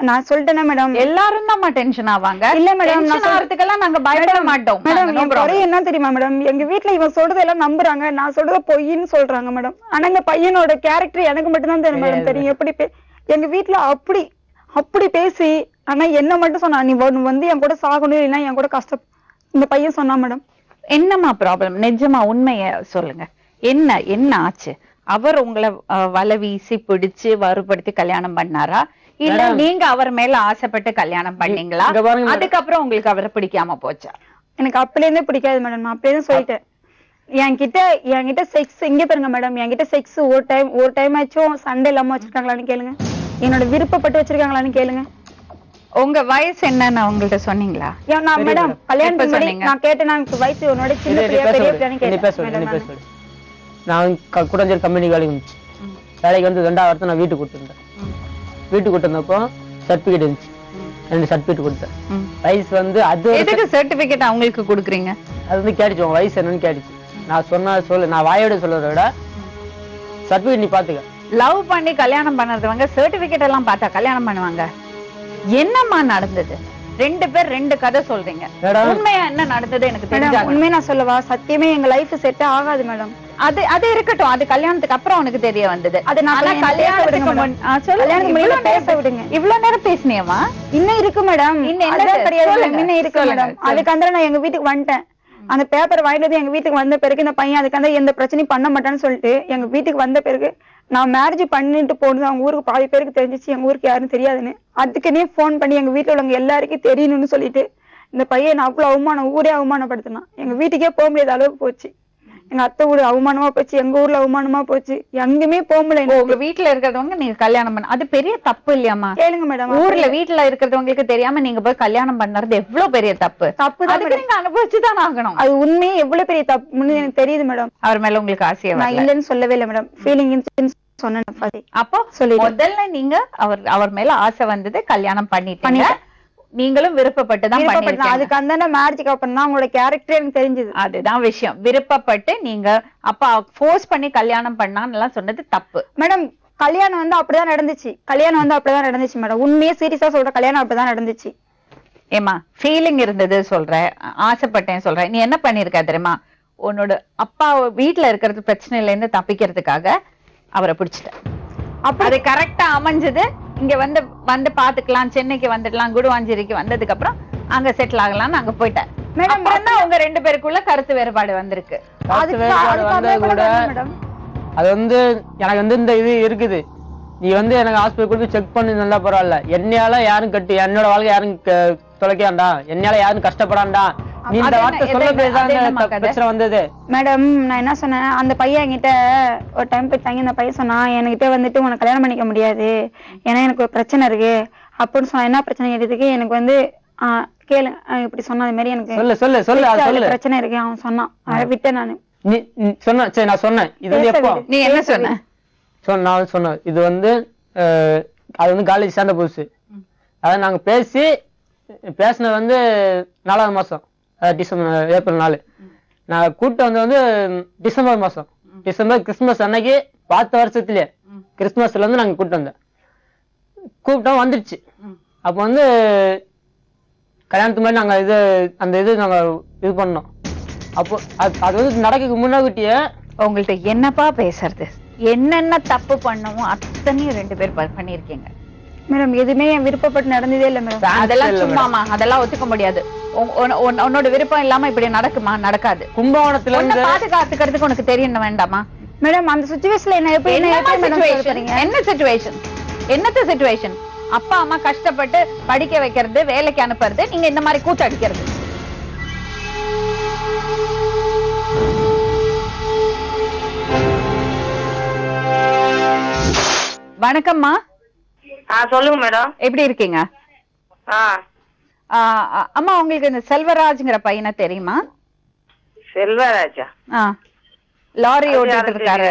நான் சொல்லிட்டேனே மேடம். எல்லாரும் தான் டென்ஷன் ஆவாங்க. இல்ல மேடம், நாங்க பயப்பட மாட்டோம். மேடம் என்ன தெரியுமா மேடம், எங்க வீட்டுல இவன் சொல்றது எல்லாம் நம்புறாங்க, நான் சொல்றத பொய்ன்னு சொல்றாங்க மேடம். ஆனா இந்த பையனோட கேரக்டர் எனக்கு மட்டும்தான் தெரியும் மேடம். தெரியும் எப்படி எங்க வீட்டுல அப்படி பேசி, ஆனா என்ன மட்டும் சொன்னா, நீ வந்து என் கூட சாகணும், இல்லைன்னா என் கூட கஷ்டம், இந்த பையன் சொன்னா மேடம். என்னம்மா ப்ராப்ளம்? நிஜமா உண்மைய சொல்லுங்க. என்ன ஆச்சு? அவர் உங்களை வலை வீசி பிடிச்சு வறுபடுத்தி கல்யாணம் பண்ணாரா, இல்ல நீங்க அவர் மேல ஆசைப்பட்டு கல்யாணம் பண்ணீங்களா? அதுக்கப்புறம் உங்களுக்கு அவரை பிடிக்காம போச்சா? எனக்கு அப்பல இருந்தே பிடிக்காது மேடம். நான் அப்படியே சொல்லிட்டேன். என்கிட்ட செக்ஸ் இங்க பாருங்க மேடம், என்கிட்ட செக்ஸ் ஒரு டைம் ஆச்சும் சண்டே இல்லாம வச்சிருக்காங்களான்னு கேளுங்க, என்னோட விருப்பப்பட்டு வச்சிருக்காங்களான்னு கேளுங்க. உங்க வயசு என்னன்னு அவங்கள்ட்ட சொன்னீங்களா? நான் மேடம் கல்யாணம் பண்ணி நான் கேட்டேன், நான் வயசு உன்னோட சின்ன பிள்ளையா பெரிய பிள்ளையான்னு கேட்டேன். நான் கூடஞ்சேரி கம்பெனி வேலைக்கு வந்து 2வது வாரத்தை நான் வீட்டுக்கு கொடுத்துருந்தேன். வீட்டுக்கு கொடுத்திருந்தப்போ சர்டிபிகேட் இருந்துச்சு, 2 சர்டிபிகேட் கொடுத்தேன். வயசு வந்து அது எதுக்கு சர்டிபிகேட் அவங்களுக்கு கொடுக்குறீங்க? அது வந்து கேட்டுச்சு, உங்க வயசு என்னன்னு கேட்டுச்சு. நான் நான் வாயோட சொல்றத விட சர்டிபிகேட் நீ பாத்துக்க. லவ் பண்ணி கல்யாணம் பண்ணறவங்க சர்டிபிகேட் எல்லாம் பார்த்தா கல்யாணம் பண்ணுவாங்க? என்னம்மா நடந்தது? 2 பேர் 2 கதை சொல்றீங்க. உண்மையா என்ன நடந்தது எனக்கு தெரியாது. உண்மையா நான் சொல்லவா? சத்தியமே எங்க லைஃப் செட் ஆகாது மேடம். அது இருக்கட்டும், அது கல்யாணத்துக்கு அப்புறம் உனக்கு தெரிய வந்தது. அது நான் கல்யாணத்துக்கு பேச விடுங்க. இவ்வளவு நேரம் பேசினியமா? இன்னும் இருக்கு மேடம், இன்னும் கிடையாது, இன்னும் இருக்கு மேடம். அதுக்கு நான் எங்க வீட்டுக்கு வந்துட்டேன். அந்த பேப்பர் வாங்கிட்டு எங்க வீட்டுக்கு வந்த பிறகு இந்த பையன் அதுக்கு எந்த பிரச்சனையும் பண்ண மாட்டான்னு சொல்லிட்டு எங்க வீட்டுக்கு வந்த பிறகு நான் மேரேஜ் பண்ணிட்டு போனது அவங்க ஊருக்கு பாதி பேருக்கு தெரிஞ்சிச்சு, எங்க ஊருக்கு யாரும் தெரியாதுன்னு. அதுக்குன்னே போன் பண்ணி எங்க வீட்டுல உள்ளவங்க எல்லாருக்கும் தெரியணும்னு சொல்லிட்டு இந்த பையன் அவ்வளவு அவமானம், ஊரே அவமானப்படுத்தினான். எங்க வீட்டுக்கே போக முடியாத அளவுக்கு போச்சு. எங்க அத்தை ஊரு அவமானமா போச்சு, எங்க ஊர்ல அவமானமா போச்சு, எங்கேயுமே போக முடியல. உங்க வீட்டுல இருக்கிறவங்க நீங்க கல்யாணம் பண்ண அது பெரிய தப்பு இல்லையாமா? கேளுங்க மேடம், ஊர்ல வீட்டுல இருக்கிறவங்களுக்கு தெரியாம நீங்க போய் கல்யாணம் பண்ணறது எவ்வளவு பெரிய தப்பு. தப்புதான் நீங்க அனுபவிச்சுதான் ஆகணும். அது உண்மையே எவ்வளவு பெரிய தப்புன்னு எனக்கு தெரியுது மேடம். அவர் மேல உங்களுக்கு ஆசையா? நான் இல்லன்னு சொல்லவே இல்லை மேடம், ஃபீலிங் சொன்னேன். அப்போ முதல்ல நீங்க அவர் மேல ஆசை வந்தது, கல்யாணம் பண்ணிட்டீங்க, நீங்களும் விருப்பப்பட்டுதான் பண்ணிருக்கீங்க. அதுக்கு அந்த மேரேஜ்க்கு அப்புறம் தான் உங்களோட கேரக்டர் எனக்கு தெரிஞ்சது. அதுதான் விஷயம். விருப்பப்பட்டு நீங்க அப்பா ஃபோர்ஸ் பண்ணி கல்யாணம் பண்ணான்னு சொன்னது தப்பு மேடம். கல்யாணம் வந்து அப்படிதான் நடந்துச்சு மேடம். உண்மையே சீரியஸா சொல்ற, கல்யாணம் அப்படிதான் நடந்துச்சு. ஏமா ஃபீலிங் இருந்தது சொல்ற, ஆசைப்பட்டேன் சொல்ற, நீ என்ன பண்ணிருக்க தெரியுமா? உன்னோட அப்பா வீட்டுல இருக்கிறது பிரச்சனையில இருந்து தப்பிக்கிறதுக்காக அவரை பிடிச்சிட்ட. அப்ப அது கரெக்டா அமைஞ்சது. இங்க வந்து பாத்துக்கலாம், சென்னைக்கு வந்துடலாம், குடுவாஞ்சேரிக்கு வந்ததுக்கு அப்புறம் அங்க செட்டில் ஆகலாம்னு அங்க போயிட்டேன். மேடம் உங்க 2 பேருக்குள்ள கருத்து வேறுபாடு வந்திருக்கு. அது வந்து எனக்கு வந்து இந்த இது இருக்குது, நீ வந்து எனக்கு ஹாஸ்பிட்டல் கொடுத்து செக் பண்ணி நல்லா பரவாயில்ல, என்னையால யாரும் கட்டி என்னோட வாழ்க்கை யாரும் தொலைக்காண்டா, என்னையால யாரும் கஷ்டப்படாண்டா, நீ இந்த வார்த்தை சொல்ல பிரச்சனை வந்தது. மேடம் நான் என்ன சொன்னேன், அந்த பையன் என்கிட்ட ஒரு டைம் போய் தங்கி அந்த பையன் சொன்னா, என்கிட்ட வந்துட்டு உனக்கு கல்யாணம் பண்ணிக்க முடியாது, ஏன்னா எனக்கு ஒரு பிரச்சனை இருக்கு அப்படின்னு சொன்னா. என்ன பிரச்சனை கேட்டதுக்கு எனக்கு வந்து கேளு இப்படி சொன்ன மாதிரி எனக்கு சொல்லு பிரச்சனை இருக்கு அவன் சொன்னான். அதை விட்டேன் நானு. நீ சொன்ன சரி, நான் சொன்னேன். இது வந்து எப்போ நீ என்ன சொன்ன? நான் சொன்னேன் இது வந்து அது வந்து காலேஜ் சேர்ந்த புதுசு. அதான் நாங்க பேசினது வந்து 4ஆவது மாசம், ஏப்ரல் 4. நான் கூட்டம் வந்து டிசம்பர் மாசம், கிறிஸ்துமஸ் அன்னைக்கு பார்த்த வருஷத்துலயே கிறிஸ்துமஸ்ல இருந்து நாங்க கூட்டம் வந்துருச்சு. அப்ப வந்து கல்யாணத்து மாதிரி நாங்க அந்த நாங்க இது பண்ணோம். அப்போ அது வந்து நடக்க முன்னாடியே உங்கள்ட்ட என்னப்பா பேசுறது, என்னென்ன தப்பு பண்ணவும் அத்தனையும் 2 பேர் பண்ணிருக்கீங்க மேடம். எதுவுமே என் விருப்பப்பட்டு நடந்ததே இல்ல மேடம். அதெல்லாம் சும்மாமா, அதெல்லாம் ஒத்துக்க முடியாது. உன்னோட விருப்பம் இல்லாம இப்படி நடக்குமா? நடக்காது. கும்பகோணத்துல பாதுகாத்துக்கிறதுக்கு உனக்கு தெரியணும் வேண்டாமா? மேடம் அந்த சிச்சுவேஷன்ல என்ன சிச்சுவேஷன்? என்னத்த சிச்சுவேஷன்? அப்பா அம்மா கஷ்டப்பட்டு படிக்க வைக்கிறது, வேலைக்கு அனுப்புறது, நீங்க இந்த மாதிரி கூத்தடிக்கிறது. வணக்கம்மா. சொல்லுங்க மேடம். எப்படி இருக்கீங்க? அம்மா உங்களுக்கு இந்த செல்வராஜ்ங்கிற பையனை தெரியுமா? செல்வராஜா? லாரி ஓட்டிட்டு இருக்காரு.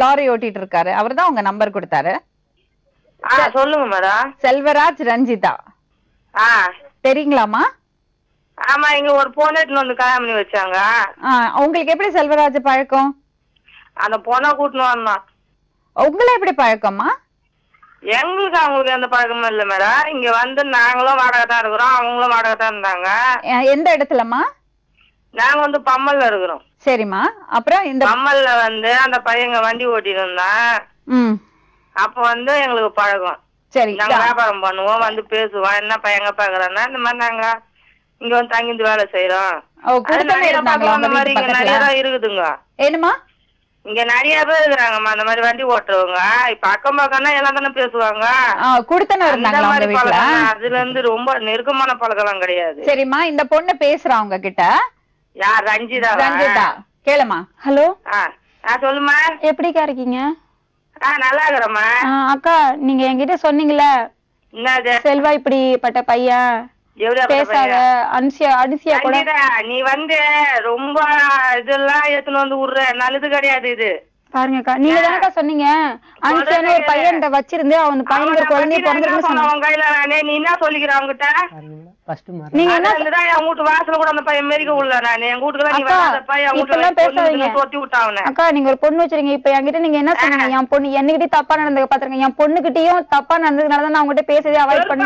லாரி ஓட்டிட்டு இருக்காரு. அவர்தான் உங்க நம்பர் கொடுத்தாரு. சொல்லுங்க மேடம். செல்வராஜ் ரஞ்சிதா தெரியுங்களாமா? ஆமா, இங்க ஒரு பொண்ணு வந்து கல்யாணம் பண்ணி வச்சாங்க. உங்களுக்கு எப்படி செல்வராஜ் பழக்கம்? அந்த பொண்ணை கூட்டணும் வந்தான். உங்களை எப்படி பழக்கம்மா? எங்களுக்கு அவங்களுக்கு எந்த பழக்கமும் இல்ல மேடம். இங்க வந்து நாங்களும் வாடகை தான் இருக்கிறோம், அவங்களும் வாடகை தான் இருந்தாங்க. எந்த இடத்துலமா? நாங்க வந்து பம்மல்ல இருக்கிறோம். சரிம்மா. அப்புறம் இந்த பம்மல்ல வந்து அந்த பையங்க வண்டி ஓட்டிட்டு இருந்தான். அப்ப வந்து எங்களுக்கு பழக்கம். சரி, நாங்க வியாபாரம் பண்ணுவோம், வந்து பேசுவோம், என்ன பையங்க பாக்குறோன்னா இந்த மாதிரி நாங்க இங்க வந்து தங்கிந்து வேலை செய்யறோம். அந்த மாதிரி இங்க நிறைய தான் இருக்குதுங்க. என்னமா? இங்க நிறைய பேர் இருக்கிறாங்கம்மா அந்த மாதிரி வண்டி ஓட்டுறவங்க. இப்ப அக்கம் பக்கம்னா எல்லாம் தானே பேசுவாங்க. அதுல இருந்து ரொம்ப நெருக்கமான பழக்கம் கிடையாது. சரிம்மா, இந்த பொண்ணு பேசுறா உங்க கிட்ட. யார்? ரஞ்சிதா. ரஞ்சிதா கேளுமா. ஹலோ. சொல்லுமா. எப்படிக்கா இருக்கீங்க? நல்லா இருக்கிறேம்மா. அக்கா நீங்க என்கிட்ட சொன்னீங்கல்ல, செல்வா இப்படிப்பட்ட பையன் பேசாத, அனுசியா கூட நீ வந்து ரொம்ப இதெல்லாம் எடுத்துன்னு வந்து விடுற நல்லது கிடையாது இது. பாருங்கக்கா, நீங்க தானக்கா சொன்னீங்க அனுசியான்னு ஒரு பையன் வச்சிருந்து அவன் பையனுக்கு குழந்தைய பிறந்திருக்குன்னு கையில நானே. நீ என்ன சொல்லிக்கிற அவங்கிட்ட? நீங்க என்ன என் வீட்டு வாசல கூட அந்த பையன் மெரிக்க உள்ள நானு என் வீட்டுக்கு பேசாதீங்க அக்கா. நீங்க ஒரு பொண்ணு வச்சிருங்க. இப்ப என்கிட்ட நீங்க என்ன சொன்னீங்க? என் பொண்ணு என்னகிட்ட தப்பா நடந்தது பாத்துருங்க. என் பொண்ணுகிட்டயும் தப்பா நடந்ததுனாலதான் நான் அவங்ககிட்ட பேசுறதே அவாய்ட் பண்ணி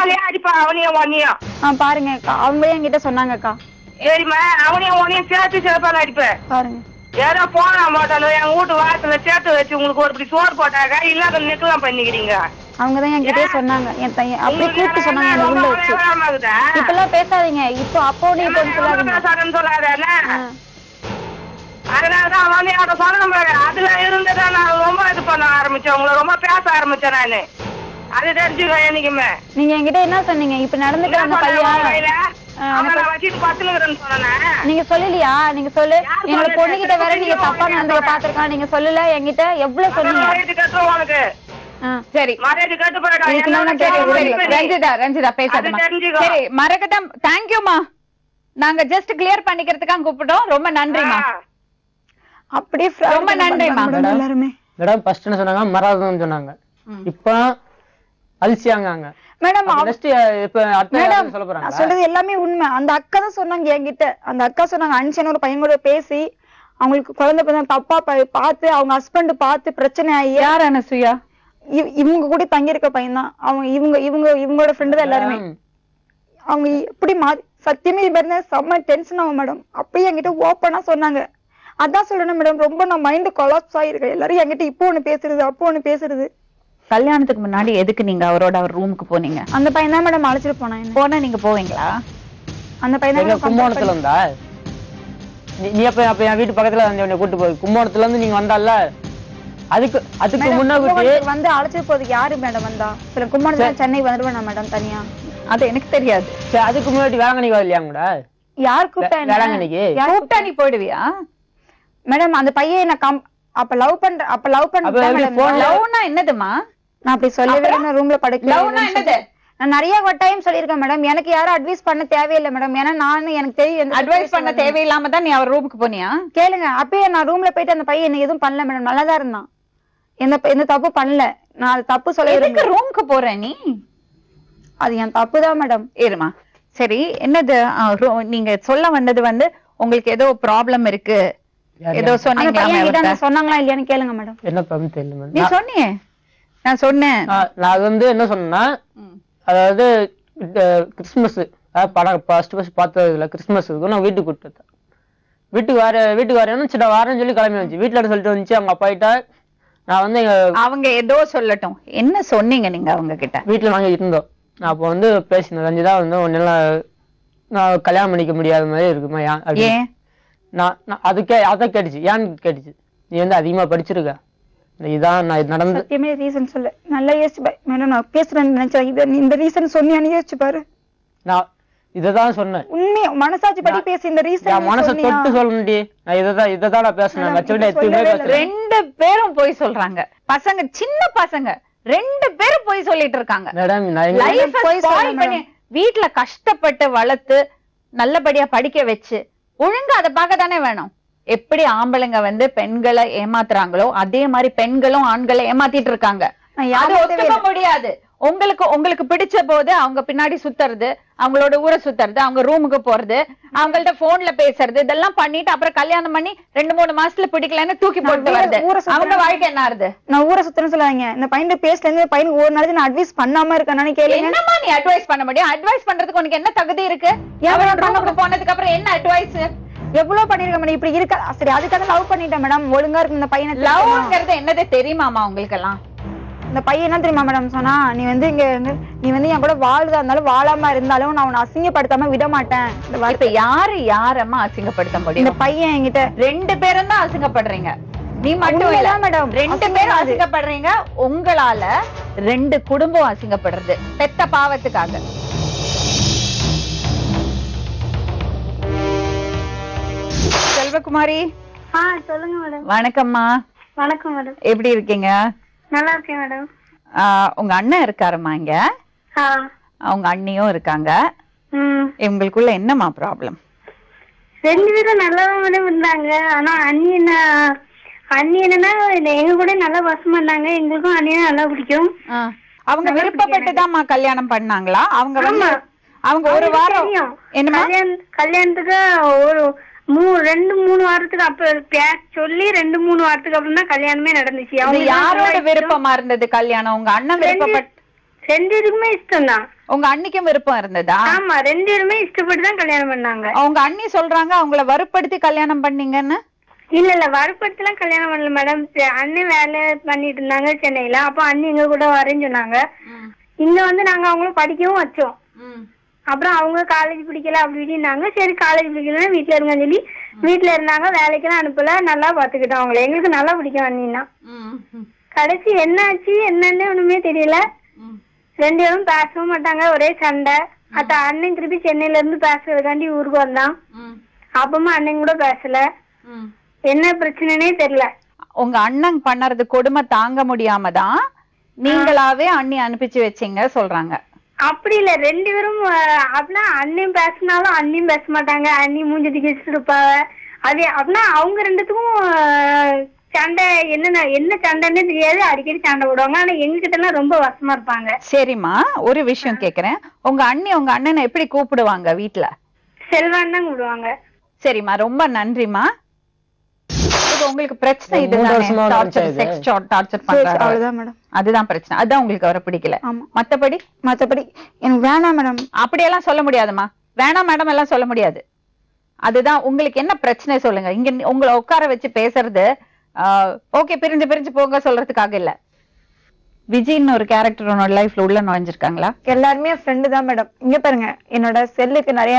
பாருங்க அக்கா. அவங்களே என்கிட்ட சொன்னாங்க அக்கா. சரிம்மா, அவனையும் சேர்த்து சிறப்பா அடிப்பேன் பாருங்க. ஏதோ போனா மாட்டாலும் எங்க வீட்டு வாசல சேர்த்து வச்சு உங்களுக்கு ஒரு இப்படி சோறு போட்டாங்க இல்லாத நிக்கலாம் பண்ணிக்கிறீங்க. அவங்கதான் என்கிட்டயே சொன்னாங்க. என் பையன் அப்படி கூப்பிட்டு சொன்னாங்க உள்ள வச்சு. இப்ப எல்லாம் பேசாதீங்க. இப்போ அப்போ நீ சொல்லாத. அதனாலதான் அவனே அதை சொன்ன அதுல இருந்துதான் நான் ரொம்ப இது பண்ண ஆரம்பிச்சேன். உங்களை ரொம்ப பேச ஆரம்பிச்சேன் நானு. அது தெரிஞ்சுக்கோ என்னைக்குமே. நீங்க என்கிட்ட என்ன சொன்னீங்க? இப்ப நடந்துக்கிற அந்த பையன் நீங்க சொல்லலையா? நீங்க சொல்லு. என்னோட பொண்ணுகிட்ட வேற நீங்க தப்பா நடந்து பாத்துருக்கான். நீங்க சொல்லல என்கிட்ட எவ்வளவு சொன்னீங்க? சரி ரஞ்சிதா பேசாதமா. சரி மரகதம், தேங்க்யூமா. நாங்க ஜஸ்ட் கிளியர் பண்ணிக்கிறதுக்காக கூப்பிட்டோம். ரொம்ப நன்றிமா. அப்படியே ரொம்ப நன்றிமா. எல்லாருமே மேடம் ஃபர்ஸ்ட் என்ன சொன்னாங்க, மரகதம் சொன்னாங்க. இப்போ அல்சியாங்க மேடம். சொல்ல சொல்றது எல்லாமே உண்மை. அந்த அக்கா தான் சொன்னாங்க என்கிட்ட. அந்த அக்கா சொன்னாங்க அன்சன் ஒரு பையன் கூட பேசி அவங்களுக்கு குழந்தை தப்பா பார்த்து அவங்க ஹஸ்பண்ட் பார்த்து பிரச்சனை ஆகி. யார் அனசுயா? இவங்க கூட தங்கி இருக்க பையன் தான். அவங்க இவங்களோட ஃப்ரெண்டு தான் எல்லாருமே. அவங்க எப்படி மாறி சத்தியமே இது செம்ம டென்ஷன் ஆகும் மேடம். அப்பயே என்கிட்ட ஓப்பனா சொன்னாங்க. அதான் சொல்லணும் மேடம், ரொம்ப நான் மைண்ட் கொலாப்ஸ் ஆயிருக்கேன். எல்லாரும் என்கிட்ட இப்போ ஒண்ணு பேசுறது அப்போ ஒண்ணு பேசுறது. கல்யாணத்துக்கு முன்னாடி எதுக்கு நீங்க அவர் ரூமுக்கு போனீங்க? அந்த பையன் தான் மேடம் அழைச்சிட்டு போனா நீங்க போவீங்களா? அந்த பையன் கும்போணத்துல இருந்தா நீ அப்ப என் வீட்டு பக்கத்துல கூட்டு போய் கும்போணத்துல இருந்து நீங்க வந்தால அதுக்கு முன்னாடி வந்து அழைச்சிட்டு போறதுக்கு யாரு மேடம் வந்தா? சில கும்போணத்துல சென்னை வந்துருவேன் மேடம் தனியா. அது எனக்கு தெரியாது. அதுக்கு முன்னாடி வேளாங்கண்ணி வரலையா கூட? யார் கூப்பிட்டா? வேளாங்கண்ணிக்கு கூப்பிட்டா நீ போயிடுவியா மேடம்? அந்த பையன் என்ன அப்ப லவ் லவ்னா என்னதுமா? நான் அப்படி சொல்லவே நான் ரூம்ல படுக்க. லவ்னா என்னது? நான் நிறைய டைம் சொல்லியிருக்கேன் மேடம். எனக்கு யாரும் அட்வைஸ் பண்ண தேவையில்லை மேடம். ஏன்னா எனக்கு தெரியும். அட்வைஸ் பண்ண தேவையில்லாம தான் நீ அவர் ரூமுக்கு போனியா? கேளுங்க. அப்பயே நான் ரூம்ல போயிட்டு அந்த பையன் எனக்கு எதுவும் பண்ணல மேடம். நல்லாதான் இருந்தான். எந்த தப்பு பண்ணல. நான் அது தப்பு சொல்ல ரூமுக்கு போறேன் நீ? அது என் தப்பு தான் மேடம். இருமா. சரி என்னது நீங்க சொல்ல வந்தது உங்களுக்கு ஏதோ ப்ராப்ளம் இருக்கு ஏதோ சொன்னாங்களா இல்லையான்னு கேளுங்க மேடம். என்ன ப்ராப்ளம் தெரியல. நீ சொன்னியே. நான் சொன்னேன். நான் என்ன சொன்னா, அதாவது கிறிஸ்துமஸ் படம் ஃபர்ஸ்ட் பார்த்ததுல கிறிஸ்துமஸ் நான் வீட்டுக்கு கூப்பிட்டு வீட்டுக்கு வரேன்னு சின்ன வாரேன்னு சொல்லி கிளம்பி வந்துச்சு. வீட்டுல சொல்லிட்டு வந்துச்சு அவங்க அப்பா கிட்ட. நான் அவங்க ஏதோ சொல்லட்டும். என்ன சொன்னீங்க நீங்க அவங்க கிட்ட? வீட்டுல நாங்க இருந்தோம். நான் அப்போ பேசினேன். ரஞ்சிதா ஒன்னெல்லாம் நான் கல்யாணம் பண்ணிக்க முடியாத மாதிரி இருக்குமா? ஏன்? நான் அதான் கேட்டுச்சு. ஏன்னு கேட்டுச்சு. நீ அதிகமா படிச்சிருக்க, இதான் நான் நடந்து. சத்தியமே ரீசன் சொல்லு. நல்லா யோசிச்சு மேடம். நான் பேசுறேன்னு நினைச்சேன். இந்த ரீசன் சொன்னியான்னு யோசிச்சு பாரு. நான் இததான் சொன்னேன். உண்மையா மனசாட்சி படி பேசி இந்த ரீசன் மனசை தொட்டு சொல்லணும்டி. நான் இததான் நான் பேசுனேன். ரெண்டு பேரும் போய் சொல்றாங்க. பசங்க, சின்ன பசங்க 2 பேரும் போய் சொல்லிட்டு இருக்காங்க. வீட்டுல கஷ்டப்பட்டு வளர்த்து நல்லபடியா படிக்க வச்சு ஒழுங்கா அதை பார்க்க தானே வேணும். எப்படி ஆம்பளைங்க பெண்களை ஏமாத்துறாங்களோ அதே மாதிரி பெண்களும் ஆண்களை ஏமாத்திட்டு இருக்காங்க. அது ஒத்துக்க முடியாது. உங்களுக்கு பிடிச்ச போது அவங்க பின்னாடி சுத்துறது, அவங்களோட ஊரை சுத்துறது, அவங்க ரூமுக்கு போறது, அவங்கள்ட்ட போன்ல பேசுறது, இதெல்லாம் பண்ணிட்டு அப்புறம் கல்யாணம் பண்ணி 2-3 மாசத்துல பிடிக்கலன்னு தூக்கி போட்டு வருது. அவங்க வாழ்க்கை என்ன ஆறுது? நான் ஊரை சுத்தணும் சொல்லாங்க. இந்த பையன் பேசல இருந்து பையனுக்கு ஒரு நாளைக்கு நான் அட்வைஸ் பண்ணாம இருக்கேன்னு கேளுங்க. என்னமா நீ அட்வைஸ் பண்ண முடியும்? அட்வைஸ் பண்றதுக்கு உனக்கு என்ன தகுதி இருக்கு? ரூமுக்கு போனதுக்கு அப்புறம் என்ன அட்வைஸ்? எவ்வளவு பண்ணிருக்க மேடம். இப்படி இருக்கா? சரி, அதுக்காக லவ் பண்ணிட்டேன் மேடம். ஒழுங்கா இருக்கு இந்த பையனை. லவ்ங்கிறது என்னது தெரியுமாமா உங்களுக்கு எல்லாம்? இந்த பையன் என்ன தெரியுமா மேடம் சொன்னா, நீ இங்க நீ என் கூட வாழ்றதா இருந்தாலும் வாழாம இருந்தாலும் நான் உன்னை அசிங்கப்படுத்தாம விட மாட்டேன். இப்ப யாரம்மா அசிங்கப்படுத்த முடியும்? இந்த பையன் என்கிட்ட 2 பேரும் தான் அசிங்கப்படுறீங்க. நீ மட்டும் இல்ல மேடம். 2 பேரும் அசிங்கப்படுறீங்க. உங்களால 2 குடும்பம் அசிங்கப்படுறது பெத்த பாவத்துக்காக. செல்வகுமாரி. சொல்லுங்க மேடம். வணக்கம்மா. வணக்கம் மேடம். எப்படி இருக்கீங்க? நல்லா இருக்கேன் மேடம். உங்க அண்ணன் இருக்காருமா இங்க? அவங்க அண்ணியும் இருக்காங்க. இவங்களுக்குள்ள என்னமா ப்ராப்ளம்? 2 பேரும் நல்லதான் மேடம் இருந்தாங்க. ஆனா அண்ணி என்னன்னா எங்க கூட நல்லா வசம் பண்ணாங்க. எங்களுக்கும் அண்ணியும் நல்லா பிடிக்கும். அவங்க விருப்பப்பட்டுதான்மா கல்யாணம் பண்ணாங்களா? அவங்க ஒரு வாரம் என்ன கல்யாணத்துக்கு ஒரு 2-3 வாரத்துக்கு அப்ப சொல்லி 2-3 வாரத்துக்கு அப்புறம் தான் கல்யாணமே நடந்துச்சு. அவங்க யாரோட விருப்பமா இருந்தது கல்யாணம்? உங்க அண்ணன் விருப்பப்பட்டு? 2 பேருக்குமே இஷ்டம் தான். உங்க அண்ணிக்கும் விருப்பம் இருந்ததா? ஆமா, 2 பேருமே இஷ்டப்பட்டு தான் கல்யாணம் பண்ணாங்க. அவங்க அண்ணி சொல்றாங்க அவங்கள வற்படுத்தி கல்யாணம் பண்ணீங்கன்னு. இல்ல வற்படுத்தலாம் கல்யாணம் பண்ணல மேடம். அண்ணன் வேலை பண்ணிட்டு இருந்தாங்க சென்னையில. அப்ப அண்ணி எங்க கூட வரேன்னு சொன்னாங்க. இங்க நாங்க அவங்களும் படிக்கவும் வச்சோம். அப்புறம் அவங்க காலேஜ் பிடிக்கல அப்படி இப்படின்னாங்க. சரி காலேஜ் பிடிக்கலன்னா வீட்டுல இருங்கன்னு சொல்லி வீட்டுல இருந்தாங்க. வேலைக்கெல்லாம் அனுப்பல. நல்லா பாத்துக்கிட்டோம் அவங்களை. எங்களுக்கு நல்லா பிடிக்கும் அண்ணின்னா. கடைசி என்ன ஆச்சு என்னன்னு ஒண்ணுமே தெரியல. 2 பேரும் பேசவும் மாட்டாங்க. ஒரே சண்டை. அத்த அண்ணன் திருப்பி சென்னையில இருந்து பேசுறதுக்காண்டி ஊருக்கு வந்தான். அப்பமா அண்ணன் கூட பேசல. என்ன பிரச்சனைனே தெரியல. உங்க அண்ணன் பண்ணறது கொடுமை தாங்க முடியாம தான் நீங்களாவே அண்ணி அனுப்பிச்சு வச்சீங்க சொல்றாங்க. அப்படி இல்ல, 2 பேரும் அப்படின்னா அண்ணன் பேசினாலும் அண்ணியும் பேச மாட்டாங்க. அண்ணி மூஞ்சி தூக்கி இருப்பாங்க. அது அப்படின்னா அவங்க 2த்துக்கும் சண்டை. என்ன சண்டைன்னு தெரியாது, அடிக்கடி சண்டை போடுவாங்க. ஆனா எங்ககிட்ட எல்லாம் ரொம்ப வசமா இருப்பாங்க. சரிம்மா, ஒரு விஷயம் கேக்குறேன். உங்க அண்ணி உங்க அண்ணனை எப்படி கூப்பிடுவாங்க வீட்டுல? செல்வான் தான் கூப்பிடுவாங்க. சரிம்மா, ரொம்ப நன்றிமா. உங்களுக்கு பிரச்சனை அதுதான் பிரச்சனை. அதுதான் உங்களுக்கு அவரை பிடிக்கல. மத்தபடி எனக்கு வேணாம் மேடம். அப்படியெல்லாம் சொல்ல முடியாதுமா. வேணாம் மேடம் எல்லாம் சொல்ல முடியாது. அதுதான் உங்களுக்கு என்ன பிரச்சனை சொல்லுங்க. இங்க உங்களை உட்கார வச்சு பேசுறது ஓகே பிரிஞ்சு பிரிஞ்சு போங்க சொல்றதுக்காக இல்ல. விஜய்னு ஒரு கேரக்டர் உன்னோட லைஃப்ல உள்ள நுழைஞ்சிருக்காங்களா? எல்லாருமே ஃப்ரெண்டு தான் மேடம். இங்க பாருங்க, என்னோட செல்லுக்கு நிறைய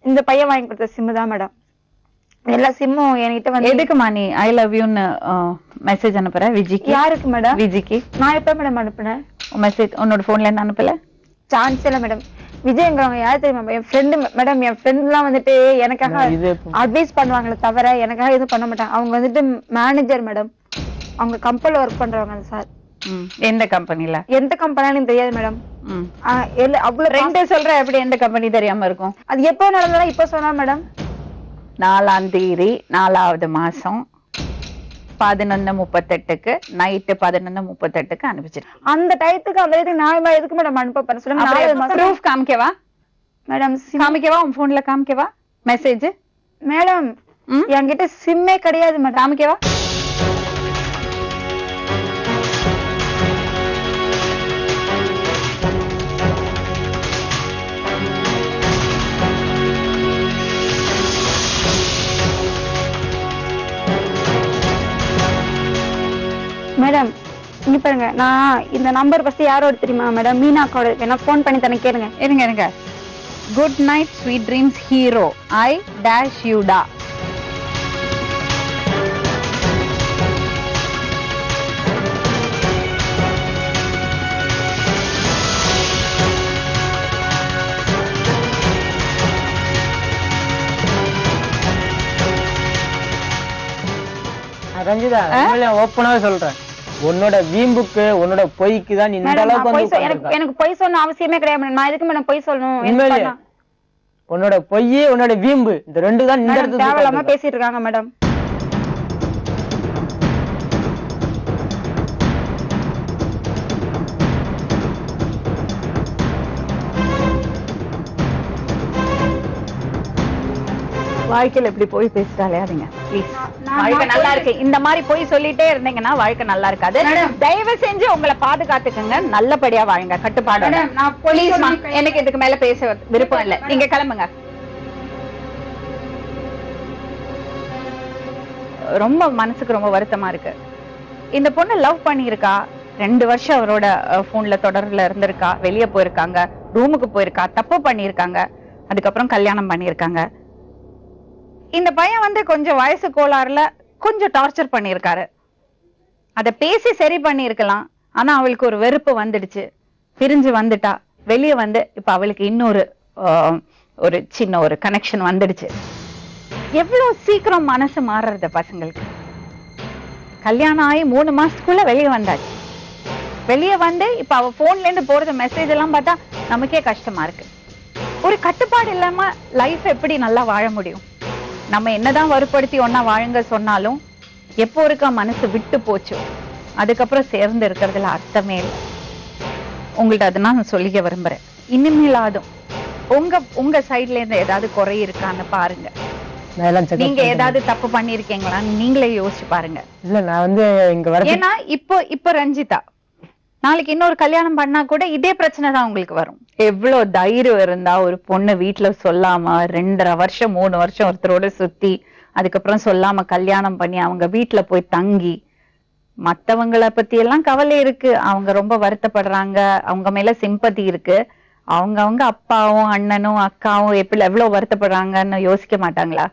இந்த பையன் வாங்கி கொடுத்த சிம்மு தான் மேடம். எல்லா சிம்மும் என்கிட்ட வந்து. எதுக்குமா நீ ஐ லவ் யூன்னு மெசேஜ் அனுப்புற விஜிக்கு? யாருக்கு மேடம்? விஜிக்கு. நான் எப்ப மேடம் அனுப்புனேன் மெசேஜ்? உன்னோட போன்ல என்ன அனுப்பல? சான்ஸ் இல்ல மேடம். விஜய்ங்கிறவங்க யாரு தெரியுமா? என் ஃப்ரெண்டு மேடம். என் ஃப்ரெண்ட் எல்லாம் வந்துட்டு எனக்காக அட்வைஸ் பண்ணுவாங்களே தவிர எனக்காக எதுவும் பண்ண மாட்டாங்க. அவங்க வந்துட்டு மேனேஜர் மேடம். அவங்க கம்பெனில ஒர்க் பண்றவங்க சார். எந்த கம்பெனில? எந்த கம்பெனின்னு தெரியாது மேடம். அவ்வளவு 2 சொல்ற எப்படி எந்த கம்பெனி தெரியாம இருக்கும்? அது எப்போ நடந்ததா இப்ப சொன்னா மேடம்? 4ஆம் தேதி 4வது மாசம் 11:38 நைட்டு 11:38 அனுப்பிச்சிருக்கேன். அந்த டயத்துக்கு அந்த இதுக்கு நான் எதுக்கு மேடம் அனுப்ப போறேன் சொல்லுங்க. ப்ரூஃப் காமிக்கவா மேடம்? காமிக்கவா? உன் போன்ல காமிக்கவா மெசேஜ்? மேடம் என்கிட்ட சிம்மே கிடையாது மேடம். காமிக்கவா? மேடம் இங்க பாருங்க, நான் இந்த நம்பர் ஃபர்ஸ்ட் யாரோட தெரியுமா மேடம்? மீனாக்கோட. நான் போன் பண்ணி தானே கேளுங்க. இருங்க. Good night sweet dreams hero I dash யூடா. ரஞ்சிதா, ஓப்பனாவே சொல்றேன், உன்னோட வீம்புக்கு உன்னோட பொய்க்கு தான் இந்த அளவுக்கு எனக்கு பொய் சொன்ன அவசியமே கிடையாது. நான் எதுக்கு மேடம் பொய் சொல்லணும்? உன்னோட பொய் உன்னோட வீம்பு இந்த 2 தான் இந்த இடத்துல தேவையில்லாம பேசிட்டு இருக்காங்க மேடம். வாழ்க்கையில எப்படி போய் பேசிட்டாலே அதுங்க ப்ளீஸ். வாழ்க்கை நல்லா இருக்கு. இந்த மாதிரி போய் சொல்லிட்டே இருந்தீங்கன்னா வாழ்க்கை நல்லா இருக்காது. தயவு செஞ்சு உங்களை பாதுகாத்துக்கங்க. நல்லபடியா வாழுங்க. கட்டுப்பாடு. எனக்கு இதுக்கு மேல பேச விருப்பம் இல்லை. நீங்க கிளம்புங்க. ரொம்ப மனசுக்கு ரொம்ப வருத்தமா இருக்கு. இந்த பொண்ணு லவ் பண்ணிருக்கா. 2 வருஷம் அவரோட போன்ல தொடர்ல இருந்திருக்கா. வெளியே போயிருக்காங்க, ரூமுக்கு போயிருக்கா, தப்பு பண்ணிருக்காங்க. அதுக்கப்புறம் கல்யாணம் பண்ணிருக்காங்க. இந்த பையன் வந்து கொஞ்சம் வயசு கோளாறுல கொஞ்சம் டார்ச்சர் பண்ணிருக்காரு. அத பேசி சரி பண்ணிருக்கலாம். ஆனா அவளுக்கு ஒரு வெறுப்பு வந்துடுச்சு. பிரிஞ்சு வந்துட்டா. வெளியே வந்து இப்ப அவளுக்கு இன்னொரு ஒரு சின்ன ஒரு கனெக்ஷன் வந்துடுச்சு. எவ்வளவு சீக்கிரம் மனசு மாறுறது பசங்களுக்கு. கல்யாணம் ஆகி 3 மாசத்துக்குள்ள வெளியே வந்தாச்சு. வெளியே வந்து இப்ப அவ போன்ல இருந்து போறது மெசேஜ் எல்லாம் பார்த்தா நமக்கே கஷ்டமா இருக்கு. ஒரு கட்டுப்பாடு இல்லாம லைஃப் எப்படி நல்லா வாழ முடியும்? நம்ம என்னதான் வற்படுத்தி ஒன்னா வாழுங்க சொன்னாலும் எப்போ இருக்கா மனசு விட்டு போச்சோ அதுக்கப்புறம் சேர்ந்து இருக்கிறதுல அர்த்தமே இல்லை. உங்கள்ட்ட அதை நான் சொல்லிக்க விரும்புறேன். இனிமேலாதும் உங்க சைட்ல இருந்து ஏதாவது குறை இருக்கான்னு பாருங்க. நீங்க ஏதாவது தப்பு பண்ணிருக்கீங்களான்னு நீங்களே யோசிச்சு பாருங்க. இல்ல நான் வந்து இங்க வர. ஏன்னா இப்போ ரஞ்சிதா நாளைக்கு இன்னொரு கல்யாணம் பண்ணா கூட இதே பிரச்சனை தான் உங்களுக்கு வரும். எவ்வளவு தைரியம் இருந்தா ஒரு பொண்ணு வீட்டுல சொல்லாம 2.5 வருஷம் 3 வருஷம் ஒருத்தரோட சுத்தி அதுக்கப்புறம் சொல்லாம கல்யாணம் பண்ணி அவங்க வீட்டுல போய் தங்கி மத்தவங்களை பத்தி எல்லாம் கவலை இருக்கு. அவங்க ரொம்ப வருத்தப்படுறாங்க. அவங்க மேல சிம்பத்தி இருக்கு. அவங்க அப்பாவும் அண்ணனும் அக்காவும் எவ்வளவு வருத்தப்படுறாங்கன்னு யோசிக்க மாட்டாங்களா?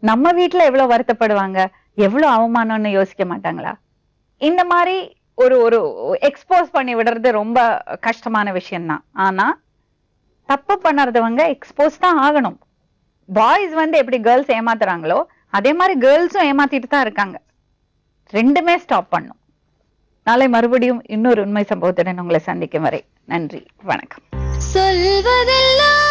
நம்ம வீட்டுல எவ்வளவு வருத்தப்படுவாங்க, எவ்வளவு அவமானம்னு யோசிக்க மாட்டாங்களா? இந்த மாதிரி ஒரு ஒரு எக்ஸ்போஸ் பண்ணி விடுறது ரொம்ப கஷ்டமான விஷயம்தான். ஆனா தப்பு பண்ணறதவங்க எக்ஸ்போஸ் தான் ஆகணும். பாய்ஸ் வந்து எப்படி கேர்ள்ஸ் ஏமாத்துறாங்களோ அதே மாதிரி கேர்ள்ஸும் ஏமாத்திட்டு தான் இருக்காங்க. ரெண்டுமே ஸ்டாப் பண்ணும். நாளை மறுபடியும் இன்னொரு உண்மை சம்பவத்துடன் உங்களை சந்திக்கும் வரை நன்றி, வணக்கம். சொல்வதெல்லாம்